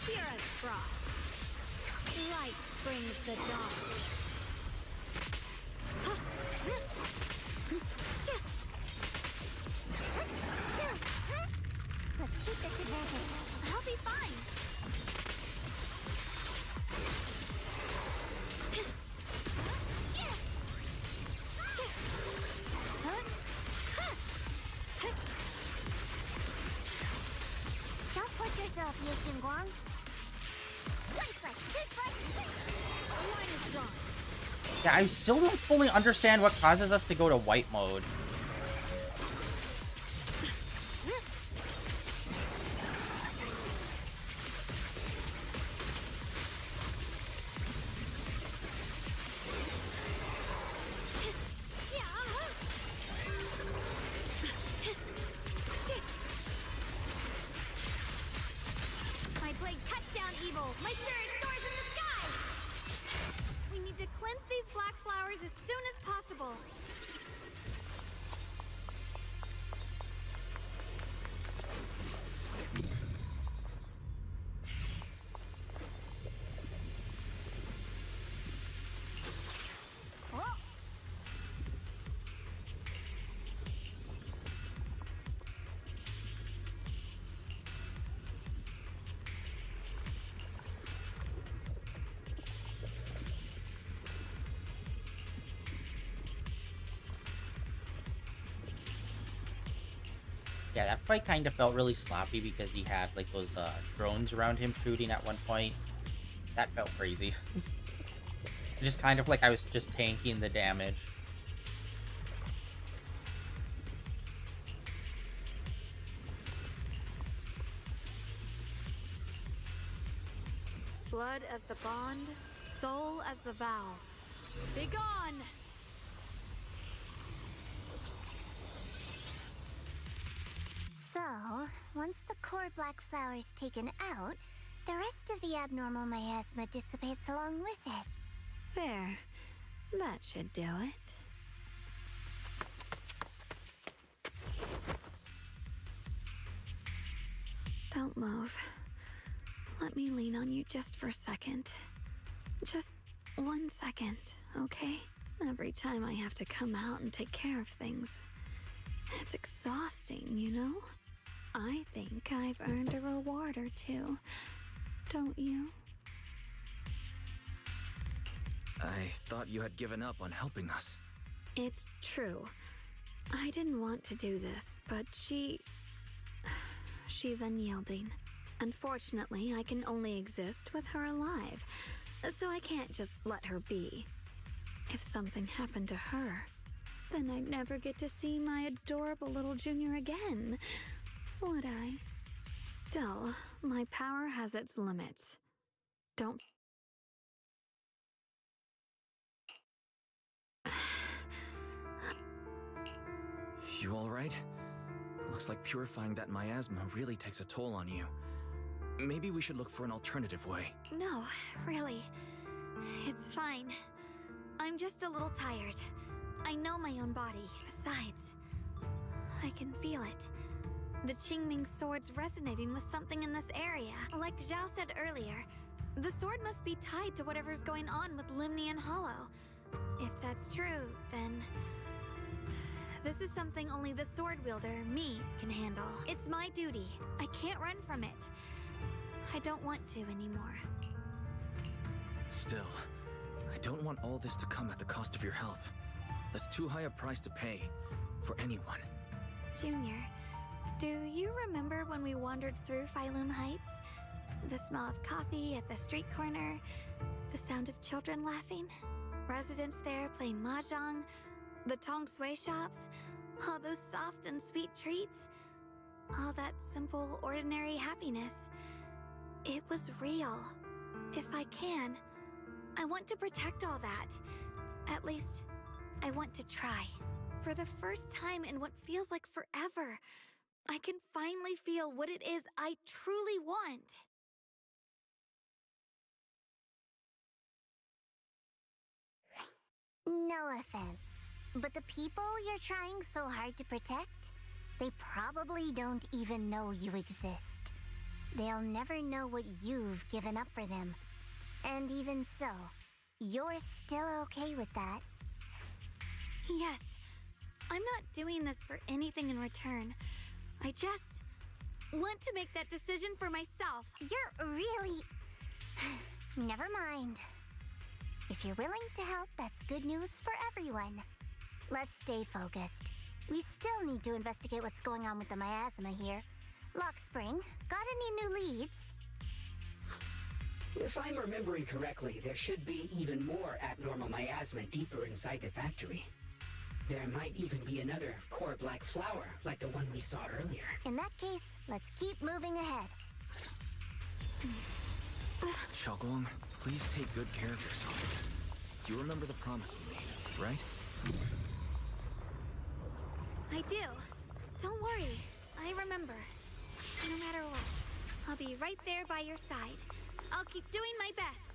Pure as frost. Light brings the dawn. Let's keep this advantage. I'll be fine. Don't push yourself, Ye Xingguang. One foot, two foot. Line is drawn. Yeah, I still don't fully understand what causes us to go to white mode. My blade cuts down evil. My spirit soars in the sky. We need to cleanse these black flowers as soon as possible. Oh. Yeah, that fight kind of felt really sloppy because he had like those drones around him shooting at one point. That felt crazy. Just kind of like I was just tanking the damage. Blood as the bond, soul as the vow. Be gone! So, once the core black flower is taken out, the rest of the abnormal miasma dissipates along with it. There. That should do it. Don't move. Let me lean on you just for a second. Just 1 second, okay? Every time I have to come out and take care of things, it's exhausting, you know? I think I've earned a reward or two. Don't you? I thought you had given up on helping us. It's true. I didn't want to do this, but she's unyielding. Unfortunately, I can only exist with her alive, so I can't just let her be. If something happened to her, then I'd never get to see my adorable little junior again, would I? Still, my power has its limits. Don't... You alright? Looks like purifying that miasma really takes a toll on you. Maybe we should look for an alternative way. No, really. It's fine. I'm just a little tired. I know my own body. Besides, I can feel it. The Qingming sword's resonating with something in this area. Like Zhao said earlier, the sword must be tied to whatever's going on with Limnian Hollow. If that's true, then... this is something only the sword wielder, me, can handle. It's my duty. I can't run from it. I don't want to anymore. Still, I don't want all this to come at the cost of your health. That's too high a price to pay for anyone. Junior, do you remember when we wandered through Phylum Heights? The smell of coffee at the street corner, the sound of children laughing, residents there playing mahjong, The Tong Sui shops, all those soft and sweet treats, all that simple, ordinary happiness. It was real. If I can, I want to protect all that. At least, I want to try. For the first time in what feels like forever, I can finally feel what it is I truly want. No offense, but the people you're trying so hard to protect, they probably don't even know you exist. They'll never know what you've given up for them. And even so, you're still okay with that. Yes, I'm not doing this for anything in return. I just want to make that decision for myself. You're really... Never mind. If you're willing to help, that's good news for everyone. Let's stay focused. We still need to investigate what's going on with the miasma here. Lockspring, got any new leads? If I'm remembering correctly, there should be even more abnormal miasma deeper inside the factory. There might even be another core black flower, like the one we saw earlier. In that case, let's keep moving ahead. Xiaoguang, please take good care of yourself. You remember the promise we made, right? I do. Don't worry. I remember. No matter what, I'll be right there by your side. I'll keep doing my best.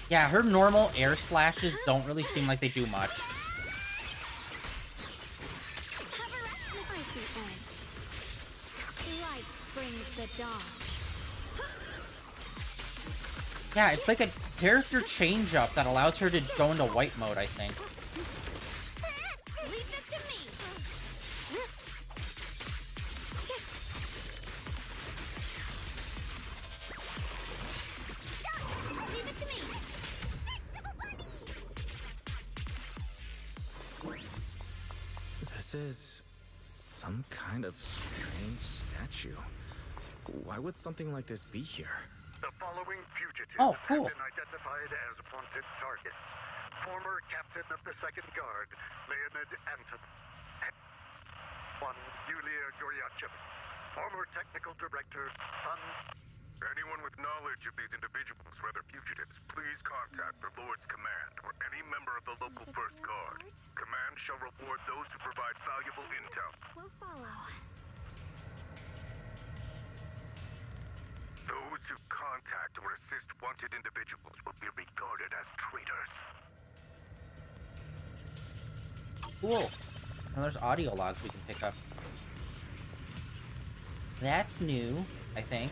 Yeah, her normal air slashes don't really seem like they do much. Have a rest, my sweet edge. Light brings the dawn. Yeah, it's like a character change-up that allows her to go into white mode, I think. Leave this to me. Leave it to me. This is some kind of strange statue. Why would something like this be here? The following fugitives Oh, cool. have been identified as wanted targets. Former captain of the Second Guard, Leonid Anton. One, Yulia Goryachev. Former technical director, Sun. Anyone with knowledge of these individuals, whether fugitives, please contact the Lord's Command or any member of the local First Guard. Command shall reward those who provide valuable intel. We'll follow. Those who contact or assist wanted individuals will be regarded as traitors. Cool. And there's audio logs we can pick up. That's new, I think.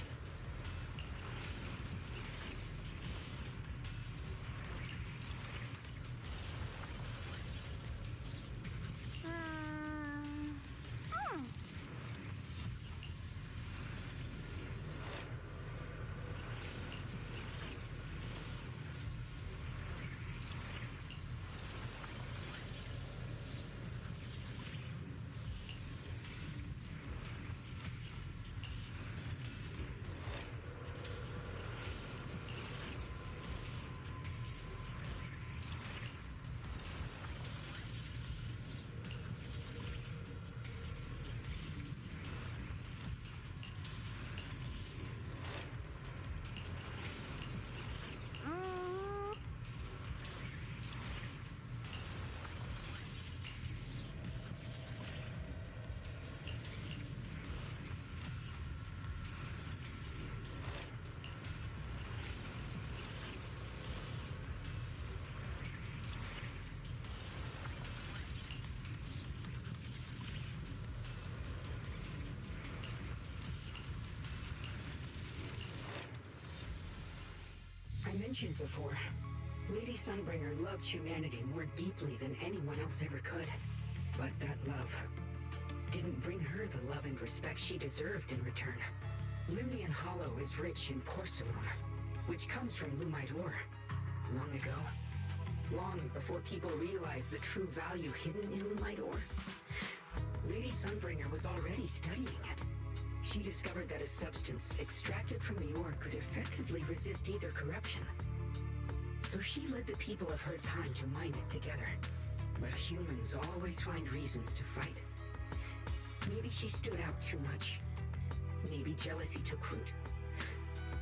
I mentioned before, Lady Sunbringer loved humanity more deeply than anyone else ever could. But that love didn't bring her the love and respect she deserved in return. Limnian Hollow is rich in porcelain, which comes from Lumite ore. Long ago, long before people realized the true value hidden in Lumite ore, Lady Sunbringer was already studying it. She discovered that a substance extracted from the ore could effectively resist either corruption. So she led the people of her time to mine it together. But humans always find reasons to fight. Maybe she stood out too much. Maybe jealousy took root.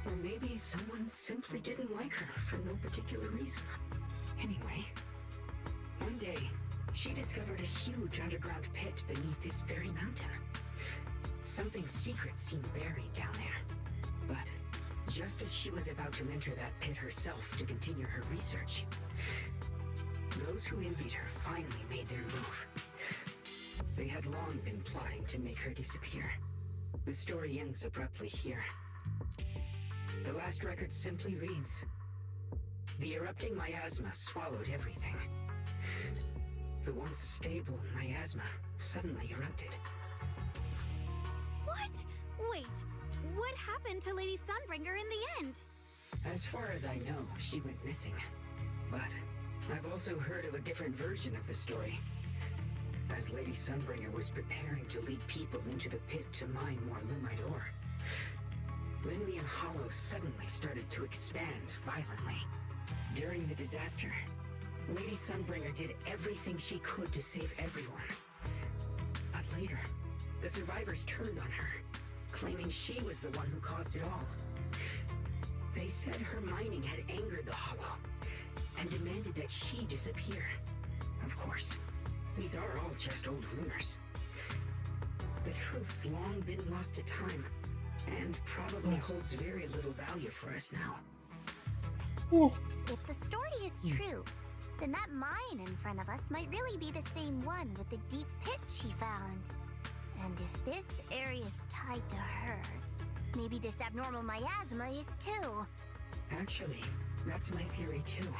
Or maybe someone simply didn't like her for no particular reason. Anyway, one day, she discovered a huge underground pit beneath this very mountain. Something secret seemed buried down there. But just as she was about to enter that pit herself to continue her research, those who envied her finally made their move. They had long been plotting to make her disappear. The story ends abruptly here. The last record simply reads, "The erupting miasma swallowed everything. The once stable miasma suddenly erupted." What? Wait, what happened to Lady Sunbringer in the end? As far as I know, she went missing. But I've also heard of a different version of the story. As Lady Sunbringer was preparing to lead people into the pit to mine more Lumite ore, Limnian Hollow suddenly started to expand violently. During the disaster, Lady Sunbringer did everything she could to save everyone. But later, the survivors turned on her, claiming she was the one who caused it all. They said her mining had angered the Hollow, and demanded that she disappear. Of course, these are all just old rumors. The truth's long been lost to time, and probably holds very little value for us now. If the story is true, then that mine in front of us might really be the same one with the deep pit she found. And if this area is tied to her, maybe this abnormal miasma is too. Actually, that's my theory too.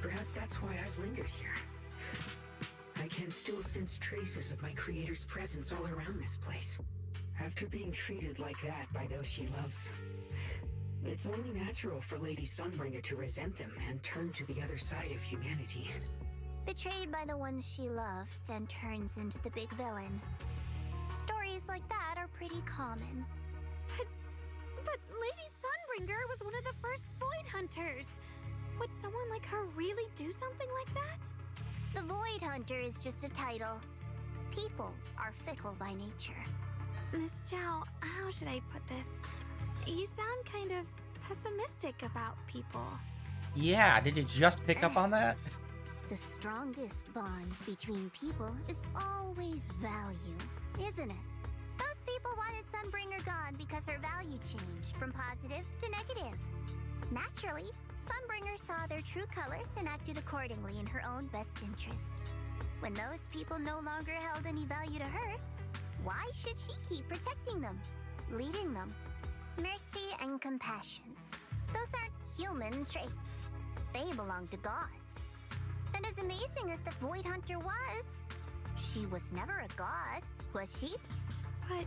Perhaps that's why I've lingered here. I can still sense traces of my creator's presence all around this place. After being treated like that by those she loves, it's only natural for Lady Sunbringer to resent them and turn to the other side of humanity. Betrayed by the ones she loved, then turns into the big villain. Stories like that are pretty common. But Lady Sunbringer was one of the first Void Hunters. Would someone like her really do something like that? The Void Hunter is just a title. People are fickle by nature. Miss Zhao, how should I put this? You sound kind of pessimistic about people. Yeah, did you just pick up on that? The strongest bond between people is always value, isn't it? Those people wanted Sunbringer gone because her value changed from positive to negative. Naturally, Sunbringer saw their true colors and acted accordingly in her own best interest. When those people no longer held any value to her, why should she keep protecting them, leading them? Mercy and compassion. Those aren't human traits. They belong to gods. And as amazing as the Void Hunter was, she was never a god, was she? But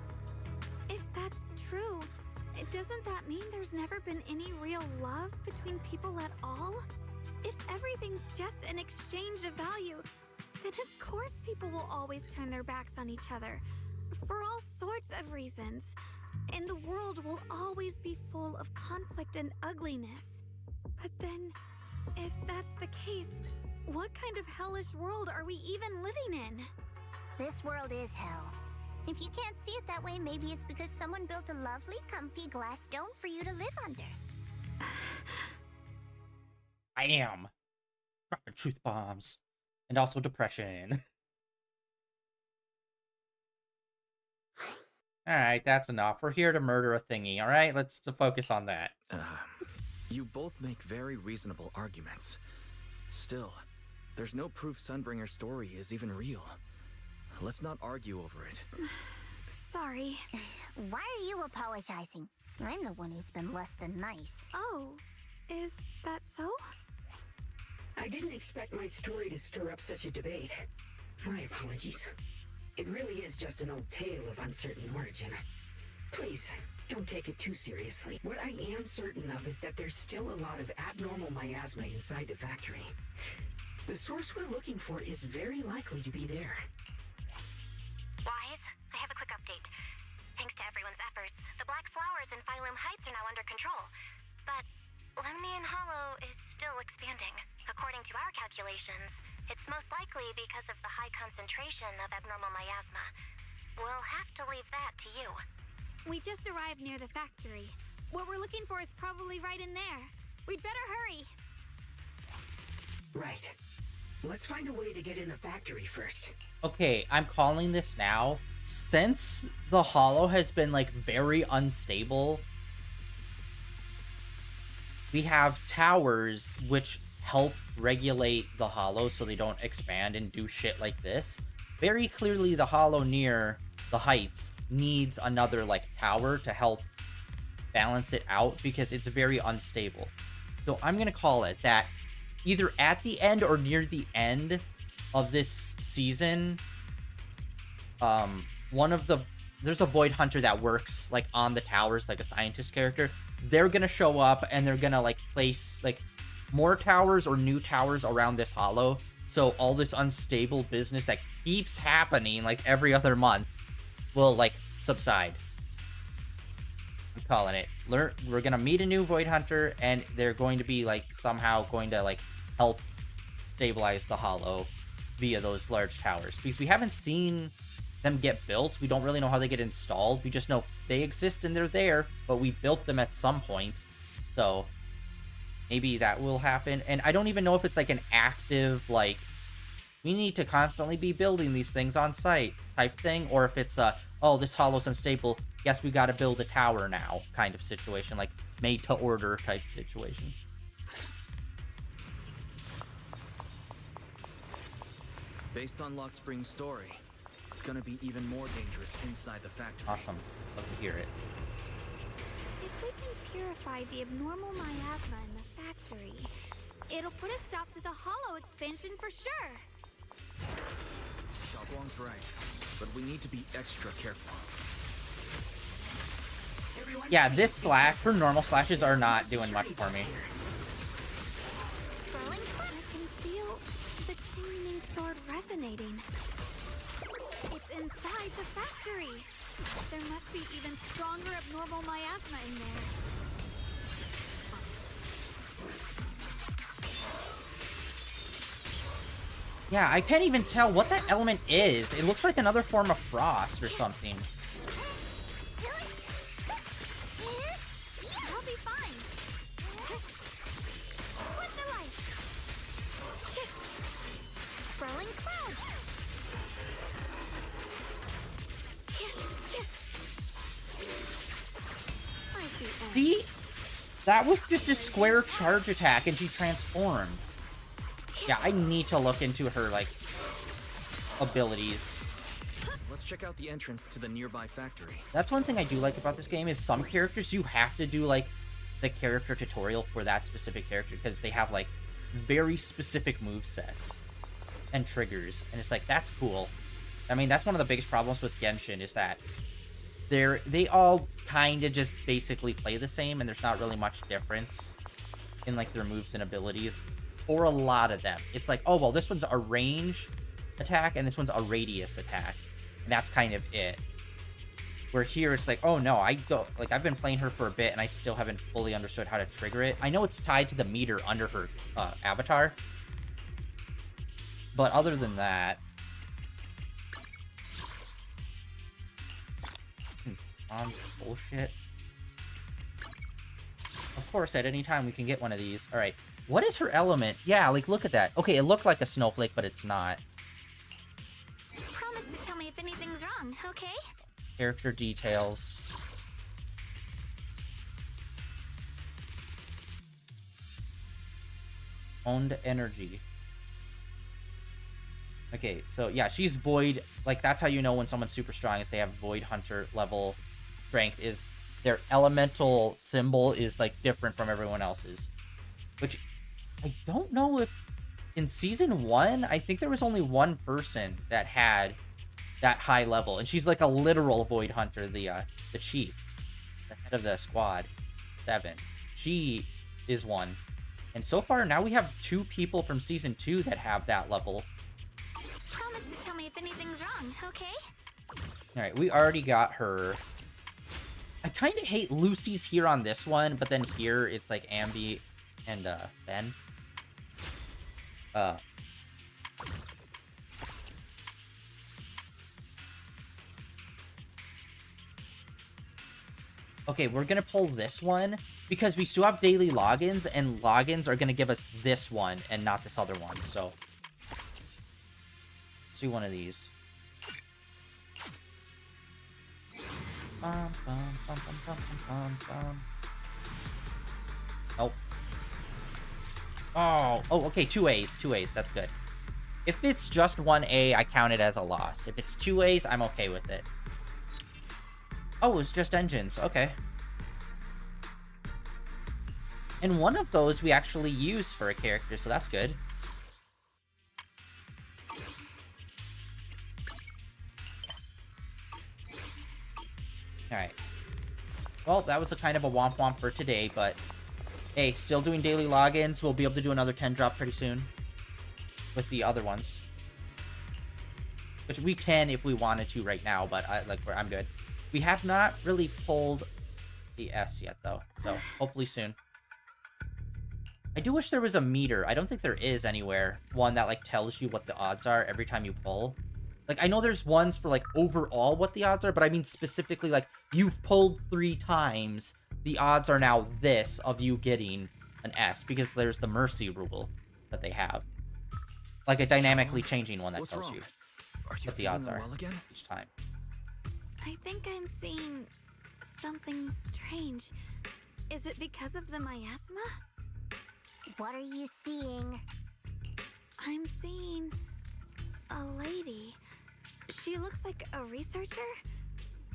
if that's true, doesn't that mean there's never been any real love between people at all? If everything's just an exchange of value, then of course people will always turn their backs on each other, for all sorts of reasons. And the world will always be full of conflict and ugliness. But then, if that's the case, what kind of hellish world are we even living in? This world is hell. If you can't see it that way, maybe it's because someone built a lovely, comfy glass dome for you to live under. I am. Dropping truth bombs. And also depression. Alright, that's enough. We're here to murder a thingy, alright? Let's focus on that. You both make very reasonable arguments. Still, there's no proof Sunbringer's story is even real. Let's not argue over it. Sorry. Why are you apologizing? I'm the one who's been less than nice. Oh, is that so? I didn't expect my story to stir up such a debate. My apologies. It really is just an old tale of uncertain origin. Please, don't take it too seriously. What I am certain of is that there's still a lot of abnormal miasma inside the factory. The source we're looking for is very likely to be there. Wise, I have a quick update. Thanks to everyone's efforts, the Black Flowers in Phylum Heights are now under control. But Lemnian Hollow is still expanding. According to our calculations, it's most likely because of the high concentration of abnormal miasma. We'll have to leave that to you. We just arrived near the factory. What we're looking for is probably right in there. We'd better hurry. Right. Let's find a way to get in the factory first. Okay, I'm calling this now. Since the Hollow has been, like, very unstable, we have towers which help regulate the Hollow so they don't expand and do shit like this. Very clearly, the Hollow near the Heights needs another, like, tower to help balance it out because it's very unstable. So I'm going to call it that either at the end or near the end of this season, there's a Void Hunter that works, like, on the towers, like a scientist character. They're gonna show up and they're gonna, like, place, like, more towers or new towers around this Hollow, so all this unstable business that keeps happening, like, every other month will, like, subside. I'm calling it. We're gonna meet a new Void Hunter, and they're going to be, like, somehow going to, like, help stabilize the Hollow via those large towers, because we haven't seen them get built. We don't really know how they get installed. We just know they exist and they're there, but we built them at some point. So maybe that will happen. And I don't even know if it's like an active, like, we need to constantly be building these things on site type thing, or if it's oh, this Hollow's unstable, guess we got to build a tower now kind of situation, like made to order type situation. Based on Lock Spring's story, it's gonna be even more dangerous inside the factory. Awesome. Love to hear it. If we can purify the abnormal miasma in the factory, it'll put a stop to the Hollow expansion for sure. Xiaoguang's right, but we need to be extra careful. Yeah, this slash, her normal slashes are not doing much for me. I can feel the Qingming sword resonating. It's inside the factory. There must be even stronger abnormal miasma in there. Yeah, I can't even tell what that element is. It looks like another form of frost or something. I'll be fine. What's the light? Swirling clouds. See? That was just a square charge attack and she transformed. Yeah, I need to look into her, like, abilities. Let's check out the entrance to the nearby factory. That's one thing I do like about this game is some characters you have to do, like, the character tutorial for that specific character because they have, like, very specific movesets and triggers. And it's like, that's cool. I mean, that's one of the biggest problems with Genshin is that they all kind of just basically play the same and there's not really much difference in, like, their moves and abilities. For a lot of them, it's like, oh, well, this one's a range attack and this one's a radius attack. And that's kind of it. Where here, it's like, oh, no, I've been playing her for a bit and I still haven't fully understood how to trigger it. I know it's tied to the meter under her avatar. But other than that... bullshit. Of course, at any time we can get one of these. All right. What is her element? Yeah, like, look at that. Okay, it looked like a snowflake, but it's not. Promise to tell me if anything's wrong, okay? Character details. Owned energy. Okay, so yeah, she's Void. Like, that's how you know when someone's super strong is they have Void Hunter level strength, is their elemental symbol is, like, different from everyone else's. Which, I don't know if in season 1, I think there was only one person that had that high level, and she's like a literal void hunter, the chief, the head of the squad, 7. She is one. And so far, now we have 2 people from season 2 that have that level. Promise to tell me if anything's wrong, okay? Alright, we already got her. I kind of hate Lucy's here on this one, but then here it's like Ambi and Ben. Okay, we're gonna pull this one because we still have daily logins, and logins are gonna give us this one and not this other one. So let's do one of these. Nope. Oh, okay, 2 A's, 2 A's, that's good. If it's just 1 A, I count it as a loss. If it's 2 A's, I'm okay with it. Oh, it's just engines, okay. And one of those we actually use for a character, so that's good. Alright. Well, that was a kind of a womp womp for today, but hey, still doing daily logins. We'll be able to do another 10 drop pretty soon with the other ones. Which we can if we wanted to right now, but I'm good. We have not really pulled the S yet, though, so hopefully soon. I do wish there was a meter. I don't think there is anywhere. One that, like, tells you what the odds are every time you pull. Like, I know there's ones for, like, overall what the odds are, but I mean specifically, like, you've pulled 3 times. The odds are now this of you getting an S, because there's the mercy rule that they have. Like a dynamically changing one that tells you what the odds are each time. I think I'm seeing something strange. Is it because of the miasma? What are you seeing? I'm seeing a lady. She looks like a researcher.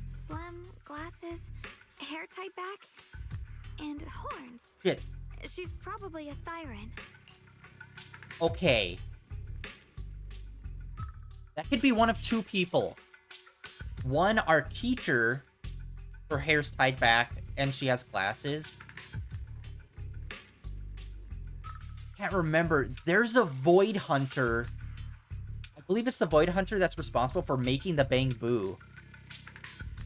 Slim, glasses, hair tied back, and horns. Shit. She's probably a Thyran. Okay. That could be one of 2 people. One, our teacher, her hair's tied back, and she has glasses. Can't remember. There's a Void Hunter. I believe it's the Void Hunter that's responsible for making the Bang Boo.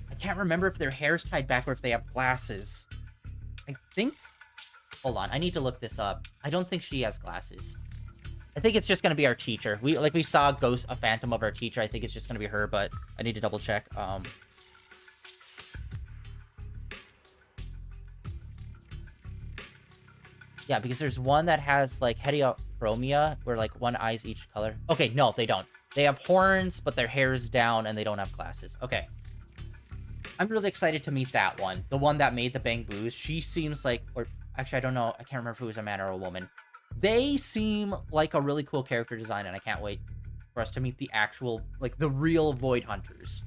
I can't remember if their hair's tied back or if they have glasses. I think... Hold on, I need to look this up. I don't think she has glasses. I think it's just gonna be our teacher. We saw a phantom of our teacher. I think it's just gonna be her, but I need to double check. Yeah, because there's one that has, like, heterochromia, where, like, one eye's each color. Okay, no, they don't. They have horns, but their hair is down, and they don't have glasses. Okay. I'm really excited to meet that one. The one that made the Bang Boos. She seems like... Or, actually, I don't know. I can't remember if it was a man or a woman. They seem like a really cool character design, and I can't wait for us to meet the actual, like, the real Void Hunters.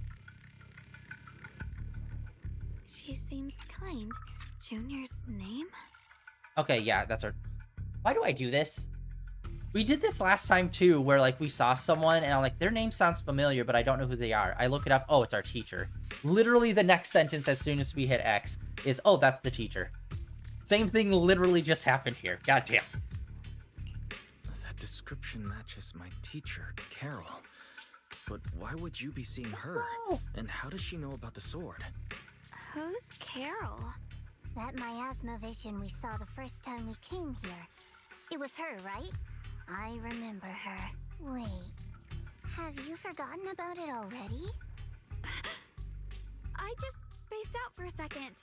She seems kind. Junior's name? Okay, yeah, that's her. Why do I do this? We did this last time, too, where, like, we saw someone, and I'm like, their name sounds familiar, but I don't know who they are. I look it up. Oh, it's our teacher. Literally, the next sentence, as soon as we hit X, is, oh, that's the teacher. Same thing literally just happened here. Goddamn. That description matches my teacher, Carol. But why would you be seeing her? Oh. And how does she know about the sword? Who's Carol? That miasma vision we saw the first time we came here. It was her, right? I remember her. Wait, have you forgotten about it already? I just spaced out for a second.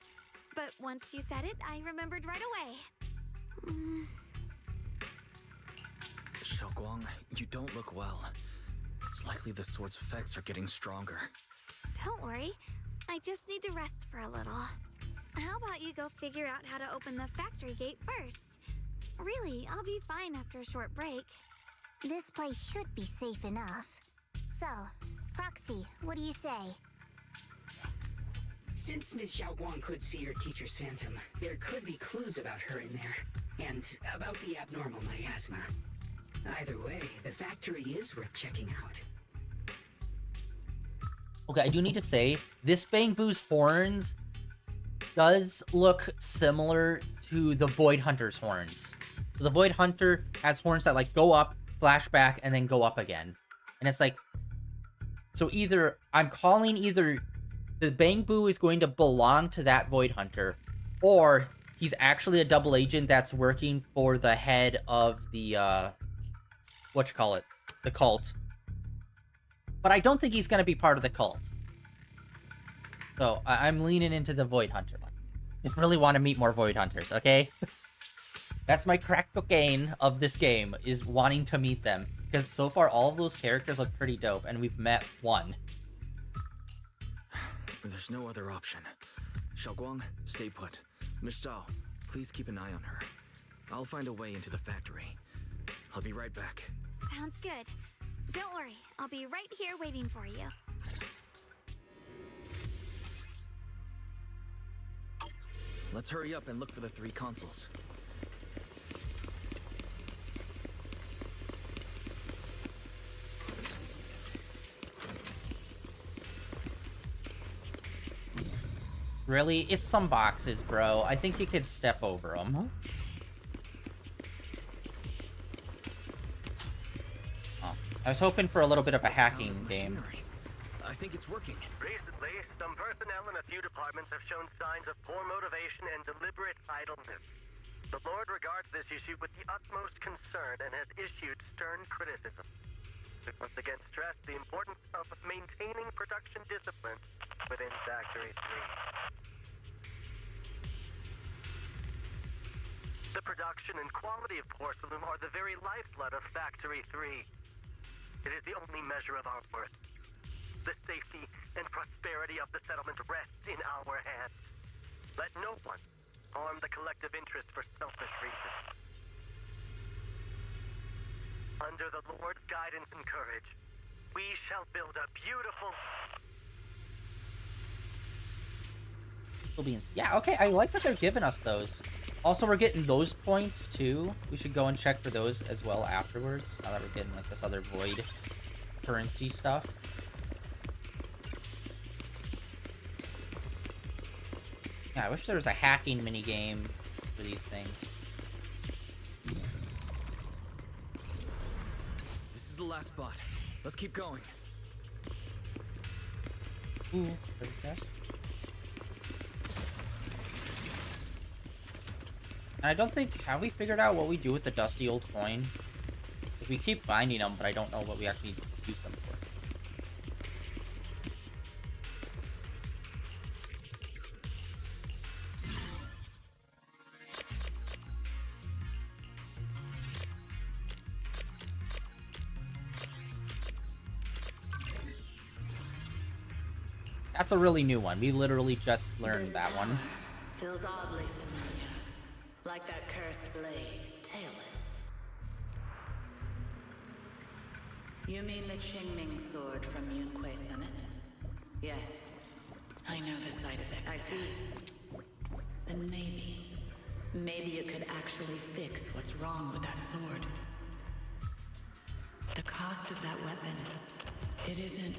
But once you said it, I remembered right away. Xiaoguang, you don't look well. It's likely the sword's effects are getting stronger. Don't worry. I just need to rest for a little. How about you go figure out how to open the factory gate first? Really, I'll be fine after a short break. This place should be safe enough. So, Proxy, what do you say? Since Ms. Xiaoguang could see her teacher's phantom, there could be clues about her in there. And about the abnormal miasma. Either way, the factory is worth checking out. Okay, I do need to say, this Bang Boo's horns does look similar to the Void Hunter's horns. So the Void Hunter has horns that, like, go up, flash back, and then go up again. And it's like... So either... I'm calling either the Bang Boo is going to belong to that Void Hunter, or he's actually a double agent that's working for the head of the, whatchamacallit? The cult. But I don't think he's going to be part of the cult. So, I'm leaning into the Void Hunter one. I really want to meet more Void Hunters, okay? That's my crack cocaine of this game, is wanting to meet them. Because so far, all of those characters look pretty dope, and we've met one. There's no other option. Xiaoguang, stay put. Miss Zhao, please keep an eye on her. I'll find a way into the factory. I'll be right back. Sounds good. Don't worry, I'll be right here waiting for you. Let's hurry up and look for the 3 consoles. Really? It's some boxes, bro. I think you could step over them. Oh, I was hoping for a little bit of a hacking game. I think it's working. Recently, some personnel in a few departments have shown signs of poor motivation and deliberate idleness. The Lord regards this issue with the utmost concern and has issued stern criticism. We once again stress the importance of maintaining production discipline within Factory 3. The production and quality of porcelain are the very lifeblood of Factory 3. It is the only measure of our worth. The safety and prosperity of the settlement rests in our hands. Let no one harm the collective interest for selfish reasons. Under the Lord's guidance and courage, we shall build a beautiful... Yeah, okay, I like that they're giving us those. Also, we're getting those points, too. We should go and check for those as well afterwards, now that we're getting, like, this other void currency stuff. Yeah, I wish there was a hacking minigame for these things. This is the last spot. Let's keep going. Ooh, okay. And I don't think... Have we figured out what we do with the dusty old coin? Because we keep finding them, but I don't know what we actually use them for. That's a really new one. We literally just learned that one. Feels oddly familiar. Like that cursed blade, tailless. You mean the Qingming sword from Yunquei Summit? Yes. I know the side effects. I see. Then maybe you could actually fix what's wrong with that sword. The cost of that weapon, it isn't...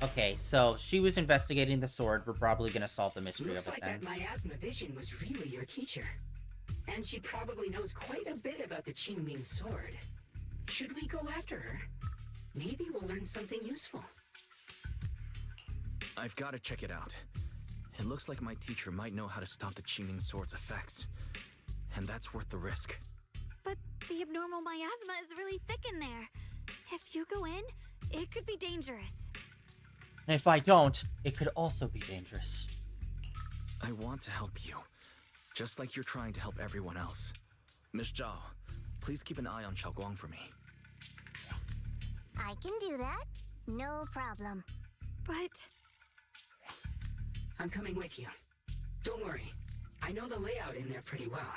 Okay, so she was investigating the sword. We're probably gonna solve the mystery Looks of it like then. that miasma vision was really your teacher. And she probably knows quite a bit about the Qingming sword. Should we go after her? Maybe we'll learn something useful. I've got to check it out. It looks like my teacher might know how to stop the Qingming sword's effects. And that's worth the risk. But the abnormal miasma is really thick in there. If you go in, it could be dangerous. And if I don't, it could also be dangerous. I want to help you. Just like you're trying to help everyone else. Miss Zhao, please keep an eye on Xiaoguang for me. I can do that. No problem. But... I'm coming with you. Don't worry. I know the layout in there pretty well.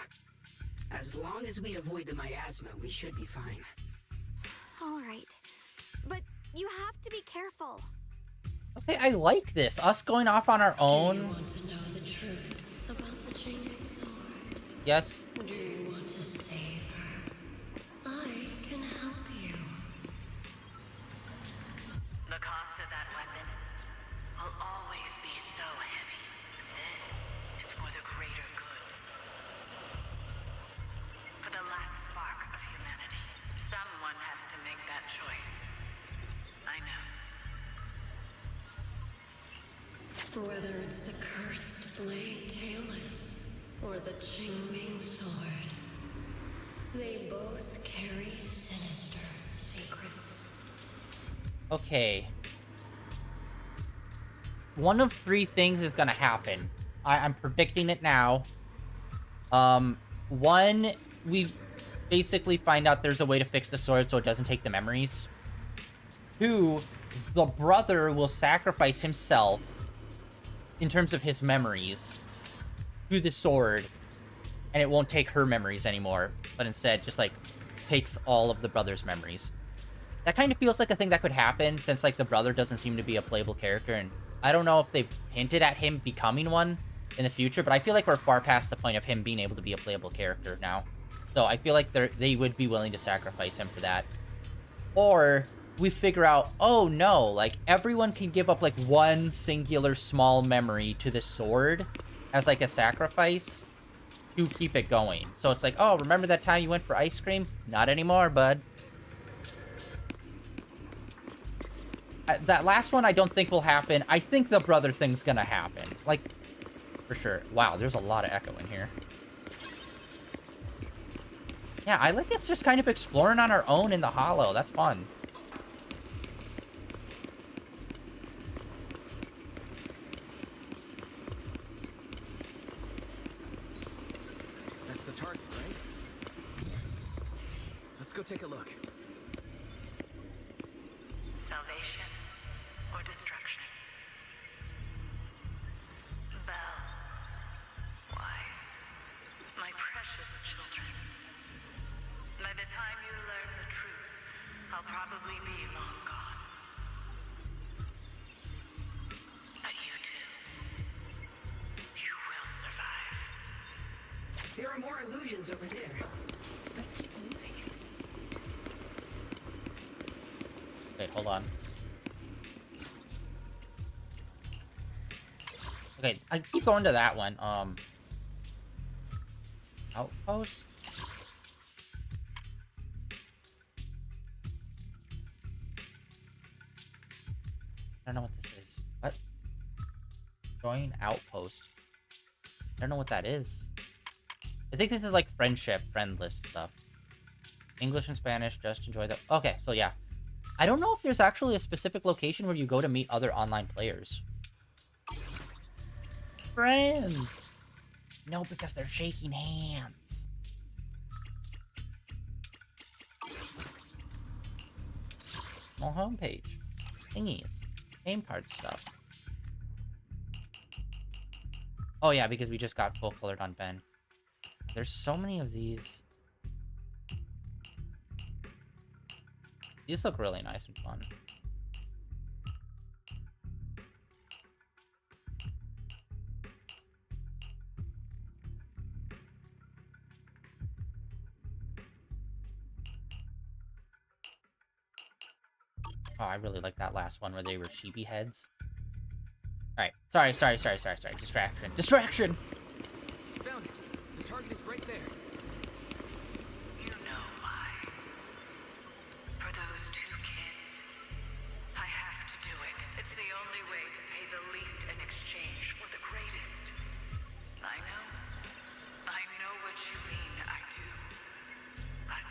As long as we avoid the miasma, we should be fine. All right. But you have to be careful. Okay, I like this. Us going off on our Do you own. want to know the truth about the Qingming sword? Yes? Do you want to save her? I can help you. The cost of that weapon will always be so heavy. This is for the greater good. For the last spark of humanity. Someone has to make that choice. I know. Whether it's the cursed blade tailless or the Qingming sword, they both carry sinister secrets. Okay. One of three things is gonna happen. I'm predicting it now. One, we basically find out there's a way to fix the sword so it doesn't take the memories. Two, the brother will sacrifice himself in terms of his memories to the sword, and it won't take her memories anymore, but instead just, like, takes all of the brother's memories. That kind of feels like a thing that could happen, since, like, the brother doesn't seem to be a playable character, and I don't know if they've hinted at him becoming one in the future, but I feel like we're far past the point of him being able to be a playable character now. So I feel like they would be willing to sacrifice him for that. Or we figure out, oh no, like, everyone can give up, like, one singular small memory to the sword as, like, a sacrifice to keep it going. So it's like, oh, remember that time you went for ice cream? Not anymore, bud. That last one I don't think will happen. I think the brother thing's gonna happen. Like, for sure. Wow, there's a lot of echo in here. Yeah, I like us just kind of exploring on our own in the hollow. That's fun. That's the target, right? Let's go take a look. Salvation or destruction? Belle, Wise, my precious children. By the time you learn the truth, I'll probably be long gone. But you two, you will survive. There are more illusions over there. Let's keep moving. Wait, hold on. Okay, I keep going to that one. Outpost? I don't know what this is. What? Join outpost. I don't know what that is. I think this is like friendship, friend list stuff. English and Spanish, just enjoy the... Okay, so yeah. I don't know if there's actually a specific location where you go to meet other online players. Friends! No, because they're shaking hands. Small homepage. Thingies. Game card stuff. Oh yeah, because we just got full colored on Ben. There's so many of these. These look really nice and fun. Oh, I really like that last one where they were chibi heads. Alright. Sorry. Distraction. Distraction! Found it. The target is right there. You know why. For those two kids, I have to do it. It's the only way to pay the least in exchange for the greatest. I know what you mean, I do. But...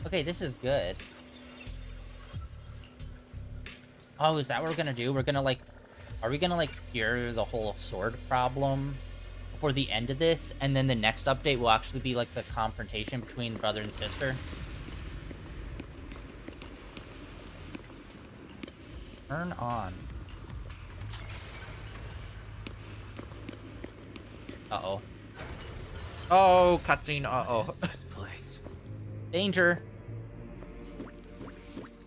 Okay, this is good. Oh, is that what we're gonna do? We're gonna, like... Are we gonna, like, cure the whole sword problem before the end of this? And then the next update will actually be, like, the confrontation between brother and sister? Turn on. Uh-oh. Oh, cutscene. Uh-oh. What is this place? Danger.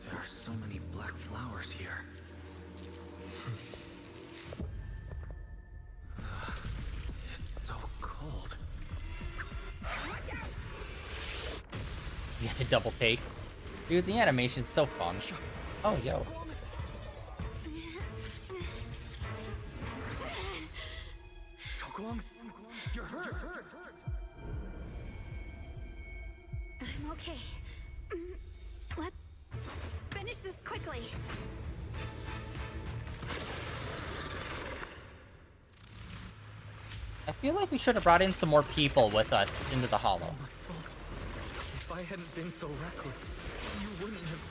There are so many black flowers here. It's so cold. You have to double take. Dude, the animation's so fun. Oh, yo. You're hurt. I'm okay. Let's finish this quickly. I feel like we should have brought in some more people with us into the Hollow. My fault. If I hadn't been so reckless, you wouldn't have...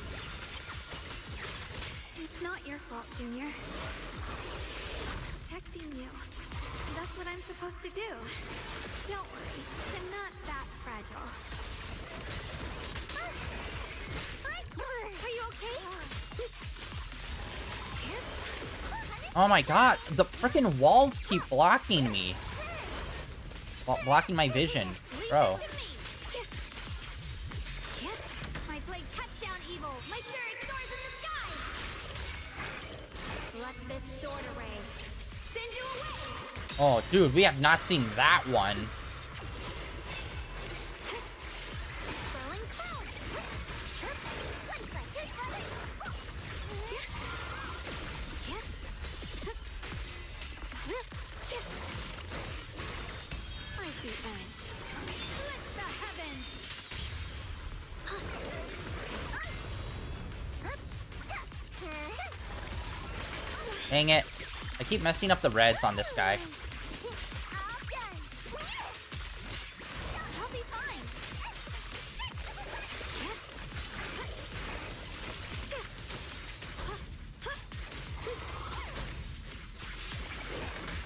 It's not your fault, Junior. Protecting you. That's what I'm supposed to do. Don't worry, I'm not that fragile. Are you okay? Oh my god, the freaking walls keep blocking me. Well, blocking my vision. Bro. My blade cuts down evil. My spirit soars in the sky. Let this sword array send you away. Oh, dude, we have not seen that one. Swirling clouds. Mighty edge. Split the heavens. Dang it. I keep messing up the reds on this guy. I'll be fine.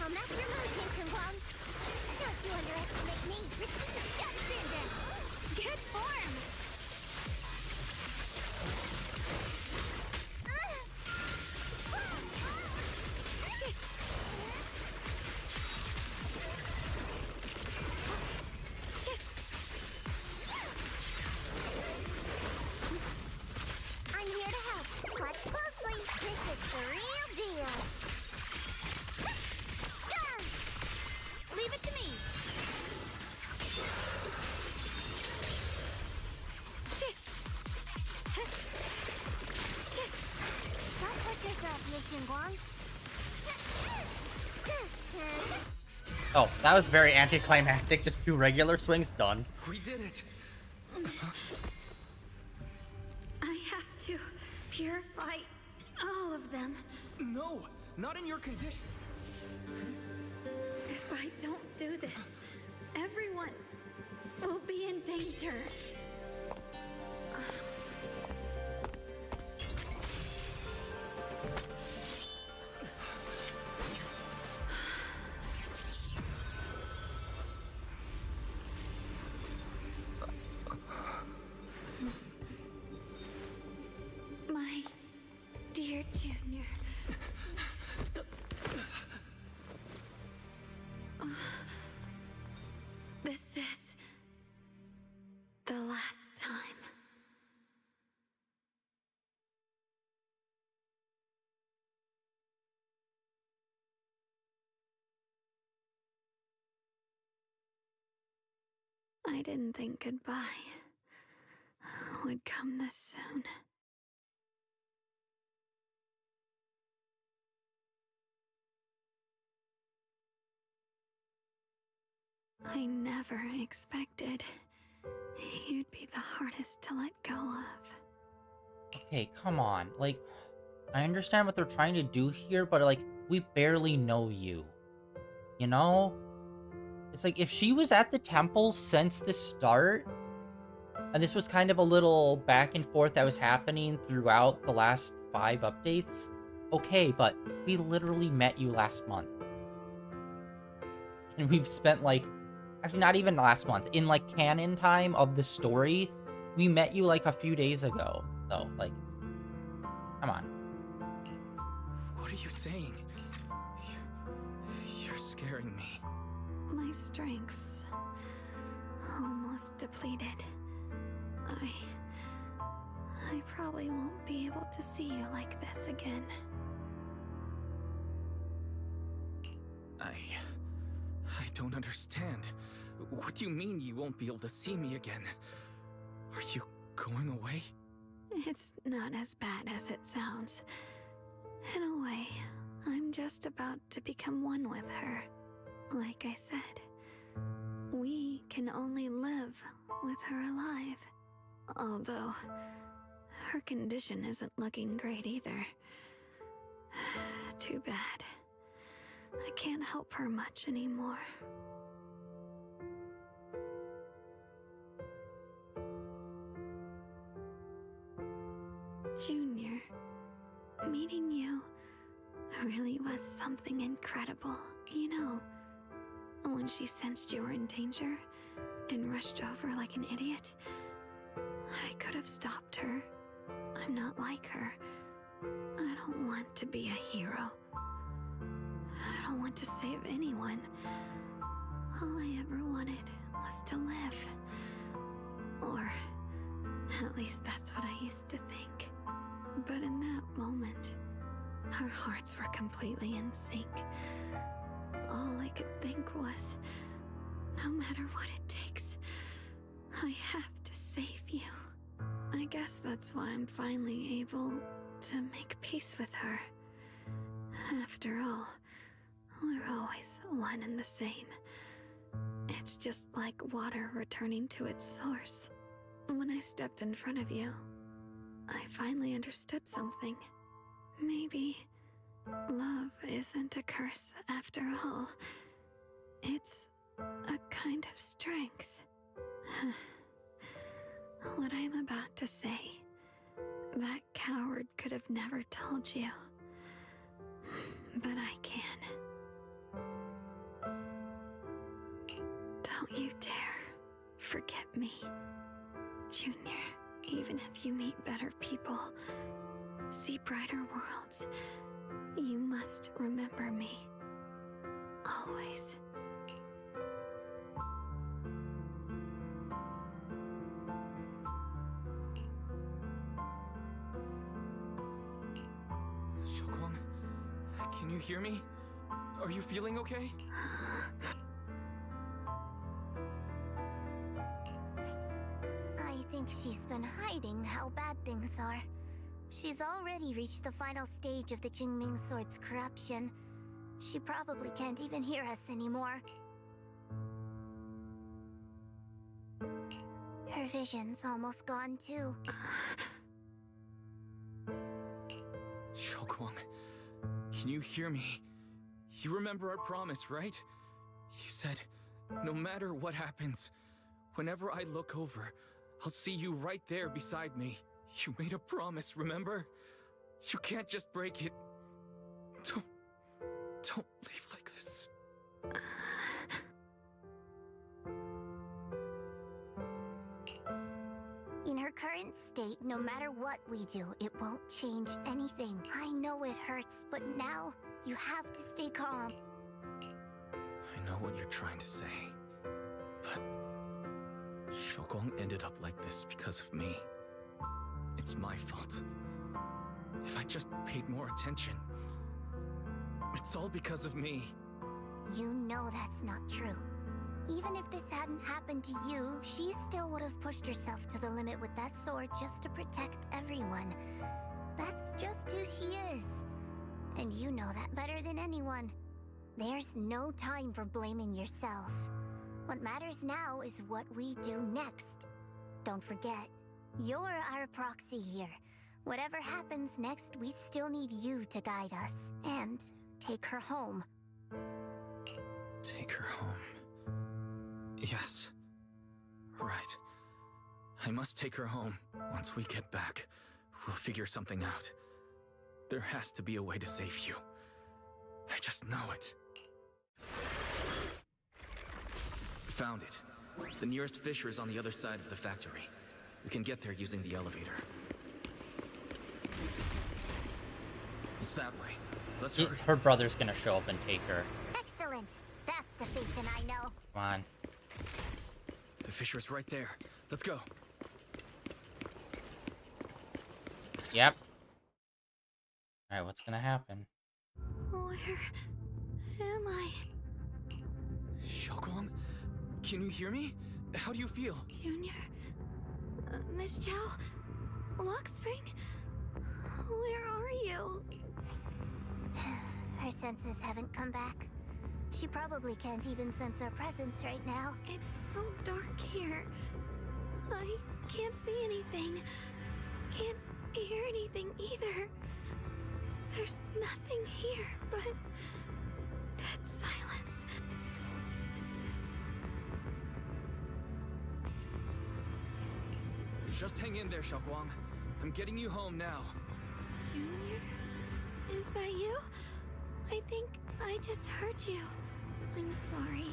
I'll match your mood, Hanson Wong. Don't you underestimate me. Good form. I'm here to help. Watch closely. This is the real deal. Leave it to me. Don't push yourself, Yishin Guang. Oh, that was very anticlimactic. Just 2 regular swings, done. We did it! I have to purify all of them. No! Not in your condition! If I don't do this, everyone will be in danger. My dear Junior. This is the last time. I didn't think goodbye would come this soon. I never expected you'd be the hardest to let go of. Okay, come on. Like, I understand what they're trying to do here, but, like, we barely know you. You know? It's like, if she was at the temple since the start, And this was kind of a little back and forth that was happening throughout the last 5 updates. Okay, but we literally met you last month. And we've spent, like... Actually, not even last month. In, like, canon time of the story, we met you, like, a few days ago. So, like... Come on. What are you saying? You're scaring me. My strength's almost depleted. I probably won't be able to see you like this again. I don't understand. What do you mean you won't be able to see me again? Are you going away? It's not as bad as it sounds. In a way, I'm just about to become one with her. Like I said, we can only live with her alive. Although, her condition isn't looking great either. Too bad. I can't help her much anymore. Junior, meeting you really was something incredible. You know, when she sensed you were in danger and rushed over like an idiot, I could have stopped her. I'm not like her. I don't want to be a hero. I don't want to save anyone. All I ever wanted was to live. Or, at least that's what I used to think. But in that moment, our hearts were completely in sync. All I could think was, no matter what it takes, I have to save you. I guess that's why I'm finally able to make peace with her. After all, we're always one and the same. It's just like water returning to its source. When I stepped in front of you, I finally understood something. Maybe love isn't a curse after all. It's a kind of strength. What I'm about to say, that coward could have never told you. But I can. Don't you dare forget me, Junior. Even if you meet better people, see brighter worlds, you must remember me. Always. Shokwang, can you hear me? Are you feeling okay? I think she's been hiding how bad things are. She's already reached the final stage of the Qingming Sword's corruption. She probably can't even hear us anymore. Her vision's almost gone too. Shokwang, can you hear me? You remember our promise, right? You said, no matter what happens, whenever I look over, I'll see you right there beside me. You made a promise, remember? You can't just break it. Don't leave like this. In her current state, no matter what we do, it won't change anything. I know it hurts, but now you have to stay calm. I know what you're trying to say, but Shokwang ended up like this because of me. It's my fault. If I just paid more attention, it's all because of me. You know that's not true. Even if this hadn't happened to you, she still would have pushed herself to the limit with that sword just to protect everyone. That's just who she is. And you know that better than anyone. There's no time for blaming yourself. What matters now is what we do next. Don't forget, you're our proxy here. Whatever happens next, we still need you to guide us. And take her home. Take her home. Yes. Right. I must take her home. Once we get back, we'll figure something out. There has to be a way to save you. I just know it. Found it. The nearest fissure is on the other side of the factory. We can get there using the elevator. It's that way. Let's hurry. Her brother's gonna show up and take her. Excellent. That's the Phaethon I know. Come on. The fissure is right there. Let's go. Yep. Alright, what's gonna happen? Where am I? Xiaoguang? Can you hear me? How do you feel? Junior? Miss Chow? Lockspring? Where are you? Her senses haven't come back. She probably can't even sense our presence right now. It's so dark here. I can't see anything. Can't hear anything either. There's nothing here but dead silence. Just hang in there, Xiaoguang. I'm getting you home now. Junior? Is that you? I think I just hurt you. I'm sorry.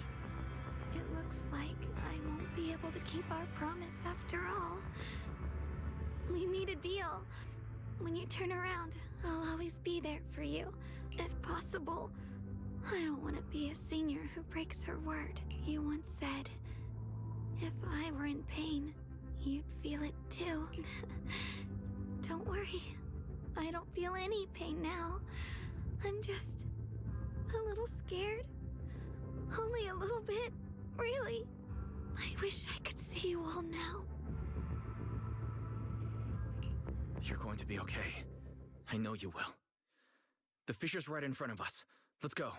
It looks like I won't be able to keep our promise after all. We made a deal. When you turn around, I'll always be there for you, if possible. I don't want to be a senior who breaks her word. You once said, if I were in pain, you'd feel it too. Don't worry. I don't feel any pain now. I'm just a little scared. Only a little bit, really. I wish I could see you all now. You're going to be okay. I know you will. The fissure's right in front of us. Let's go.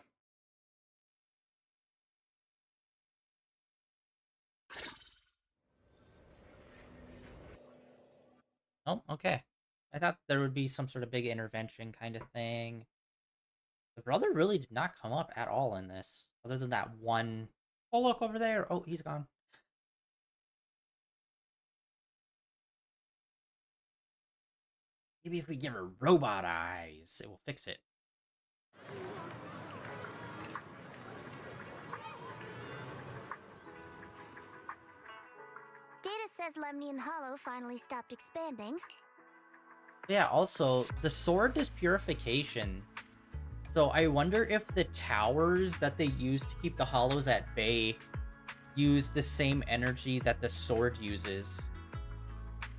Oh, okay. I thought there would be some sort of big intervention kind of thing. The brother really did not come up at all in this, other than that one. Oh, look over there. Oh, he's gone. Maybe if we give her robot eyes, it will fix it. Data says Lemnian Hollow finally stopped expanding. Yeah, also, the sword does purification. So I wonder if the towers that they use to keep the hollows at bay use the same energy that the sword uses.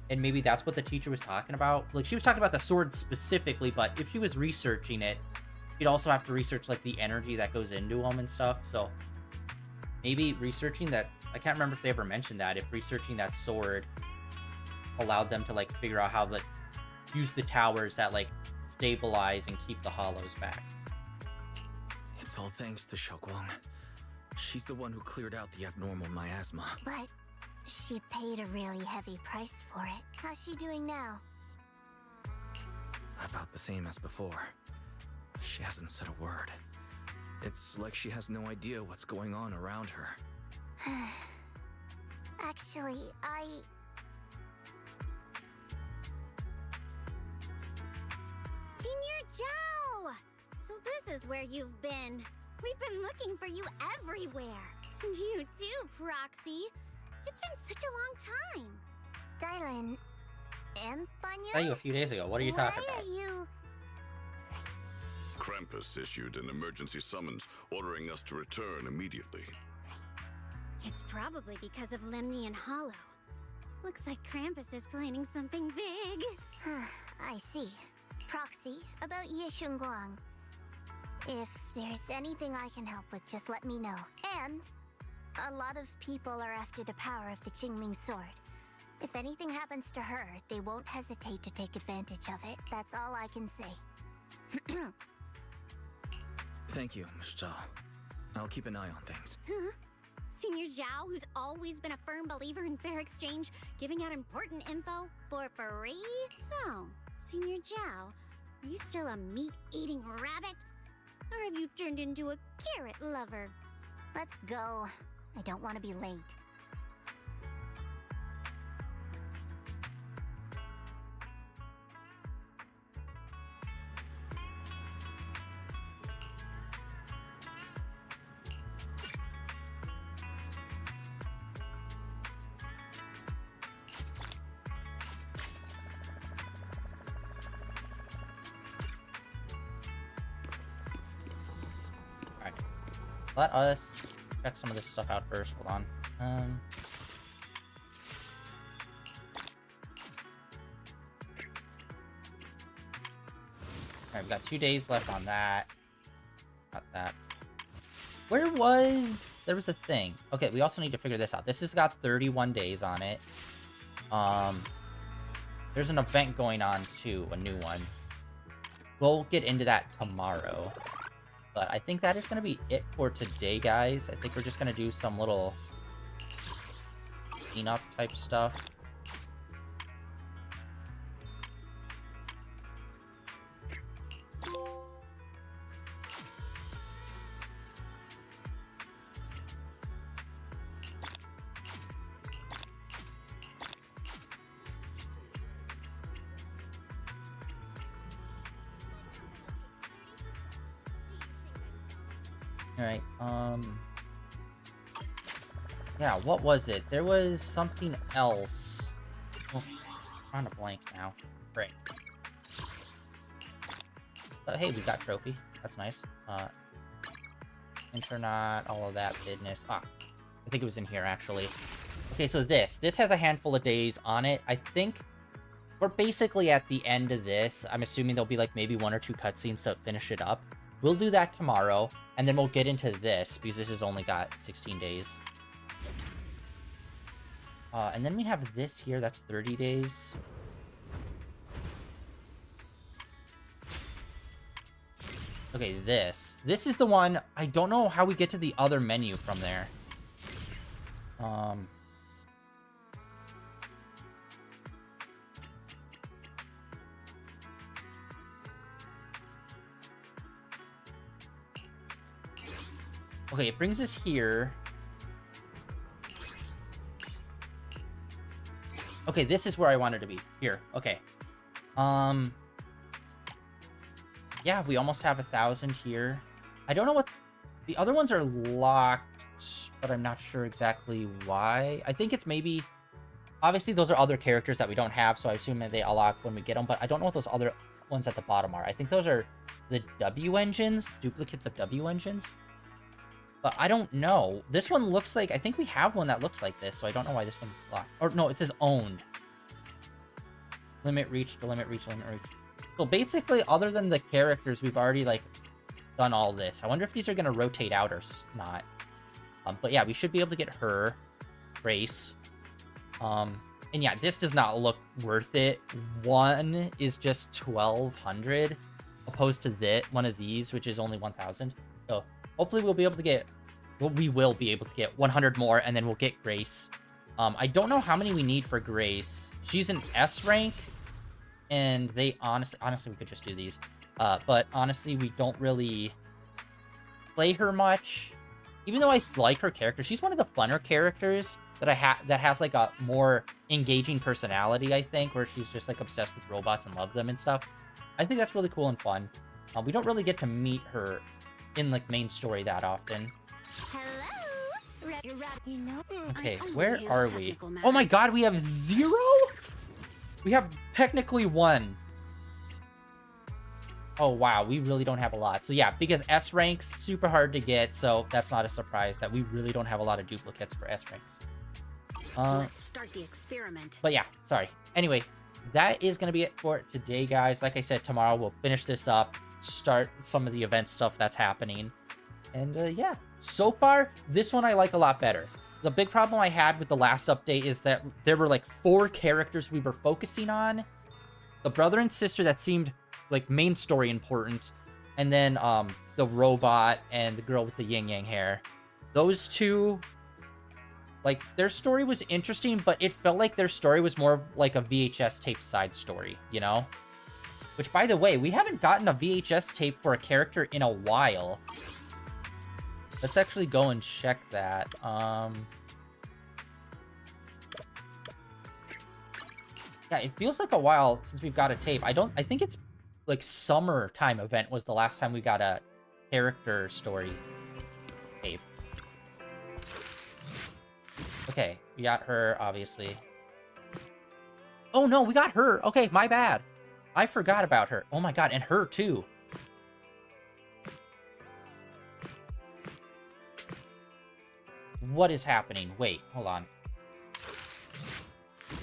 And maybe that's what the teacher was talking about. Like, she was talking about the sword specifically, but if she was researching it, you'd also have to research, like, the energy that goes into them and stuff. So maybe researching that... I can't remember if they ever mentioned that. If researching that sword allowed them to, like, figure out how to use the towers that, like, stabilize and keep the hollows back. It's all thanks to Xiaoguang. She's the one who cleared out the abnormal miasma. But she paid a really heavy price for it. How's she doing now? About the same as before. She hasn't said a word. It's like she has no idea what's going on around her. Actually, Senior Zhao! So this is where you've been. We've been looking for you everywhere. And you too, Proxy. It's been such a long time. Dylan and I saw you a few days ago. What are you talking about? Why are you... Krampus issued an emergency summons ordering us to return immediately. It's probably because of Lemnian Hollow. Looks like Krampus is planning something big. I see. Proxy, about Ye Shunguang. If there's anything I can help with, just let me know. And a lot of people are after the power of the Qingming sword. If anything happens to her, they won't hesitate to take advantage of it. That's all I can say. Thank you, Miss Zhao. I'll keep an eye on things. Huh? Senior Zhao, who's always been a firm believer in fair exchange, giving out important info for free? So, Senior Zhao, are you still a meat-eating rabbit? Or have you turned into a carrot lover? Let's go. I don't want to be late. let us check some of this stuff out first. Hold on. Alright, we've got 2 days left on that. Got that. There was a thing. Okay, we also need to figure this out. This has got 31 days on it. There's an event going on too, a new one. We'll get into that tomorrow. But I think that is going to be it for today, guys. I think we're just going to do some little cleanup type stuff. Alright, yeah, what was it? There was something else. Oh, I'm on a blank now. Great. But hey, we got trophy. That's nice. Internet, all of that business. I think it was in here, actually. Okay, so this has a handful of days on it. I think we're basically at the end of this. I'm assuming there'll be, like, maybe 1 or 2 cutscenes to finish it up. We'll do that tomorrow, and then we'll get into this, because this has only got 16 days. And then we have this here, that's 30 days. Okay, this is the one. I don't know how we get to the other menu from there. Okay, it brings us here. Okay, this is where I wanted to be. Here, okay. Yeah, we almost have 1,000 here. I don't know what... The other ones are locked, but I'm not sure exactly why. I think it's maybe... Obviously, those are other characters that we don't have, so I assume that they unlock when we get them, but I don't know what those other ones at the bottom are. I think those are the W engines, duplicates of W engines. But I don't know. This one looks like... I think we have one that looks like this, so I don't know why this one's locked. Or, no, it says owned. Limit reach, to limit reach, limit reach. So basically, other than the characters, we've already, like, done all this. I wonder if these are going to rotate out or not. But yeah, we should be able to get her. Grace. And yeah, this does not look worth it. One is just 1,200, opposed to one of these, which is only 1,000. So hopefully we'll be able to get... Well, we will be able to get 100 more, and then we'll get Grace. I don't know how many we need for Grace. She's an S rank. And they honestly, we could just do these. But honestly, we don't really play her much. Even though I like her character, she's one of the funner characters that that has like a more engaging personality, I think, where she's just like obsessed with robots and love them and stuff. I think that's really cool and fun. We don't really get to meet her in like main story that often. Hello? You know, Okay, where are we? Oh my god, we have 0? We have technically 1. Oh, wow. We really don't have a lot. So, yeah, because S ranks, super hard to get. So, that's not a surprise that we really don't have a lot of duplicates for S ranks. Let's start the experiment. But, yeah, sorry. Anyway, that is going to be it for today, guys. Like I said, tomorrow we'll finish this up, start some of the event stuff that's happening. And, yeah, so far, this one I like a lot better. The big problem I had with the last update is that there were like 4 characters we were focusing on. The brother and sister that seemed like main story important. And then the robot and the girl with the yin-yang hair. Those 2, like their story was interesting, but it felt like their story was more like a VHS tape side story, you know? Which, by the way, we haven't gotten a VHS tape for a character in a while. Let's actually go and check that. Yeah, it feels like a while since we've got a tape. I think it's like summertime event was the last time we got a character story tape. Okay, we got her, obviously. Oh no, we got her. Okay, my bad. I forgot about her. Oh my god, and her too. What is happening? Wait, hold on.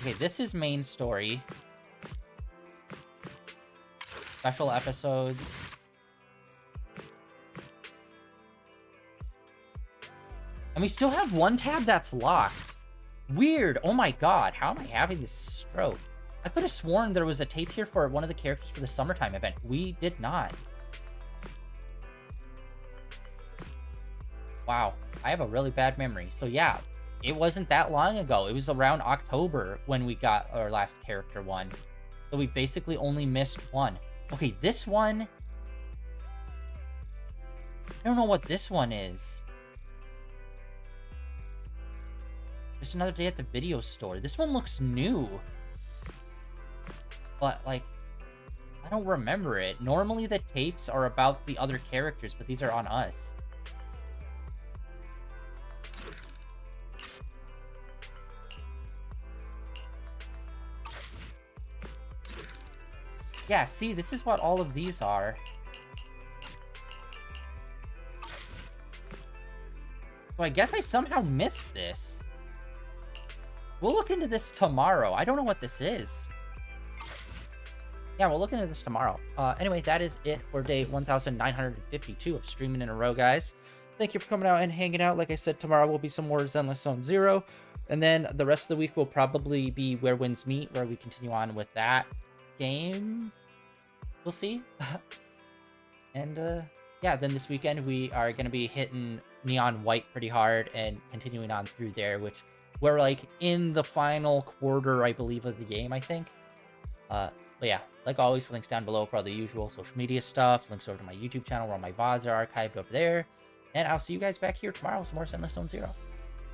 Okay, this is main story. Special episodes. And we still have one tab that's locked. Weird. Oh my god, how am I having this stroke? I could have sworn there was a tape here for one of the characters for the summertime event. We did not. Wow, I have a really bad memory. So yeah, it wasn't that long ago. It was around October when we got our last character one. So we basically only missed one. Okay, this one... I don't know what this one is. Just another day at the video store. This one looks new. But, like, I don't remember it. Normally the tapes are about the other characters, but these are on us. Yeah, see, this is what all of these are. So I guess I somehow missed this. We'll look into this tomorrow. I don't know what this is. Yeah, we'll look into this tomorrow. Anyway, that is it for day 1952 of streaming in a row, guys. Thank you for coming out and hanging out. Like I said, tomorrow will be some more Zenless Zone Zero. And then the rest of the week will probably be Where Winds Meet, where we continue on with that game. We'll see. And yeah, then this weekend we are going to be hitting Neon White pretty hard and continuing on through there, which we're like in the final quarter, I believe, of the game, I think. But yeah, like always, links down below for all the usual social media stuff, links over to my YouTube channel where all my VODs are archived over there. And I'll see you guys back here tomorrow with some more Zenless Zone Zero.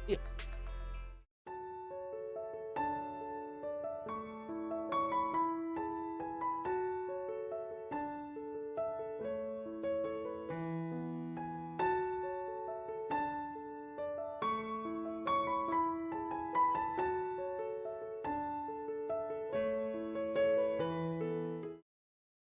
See ya.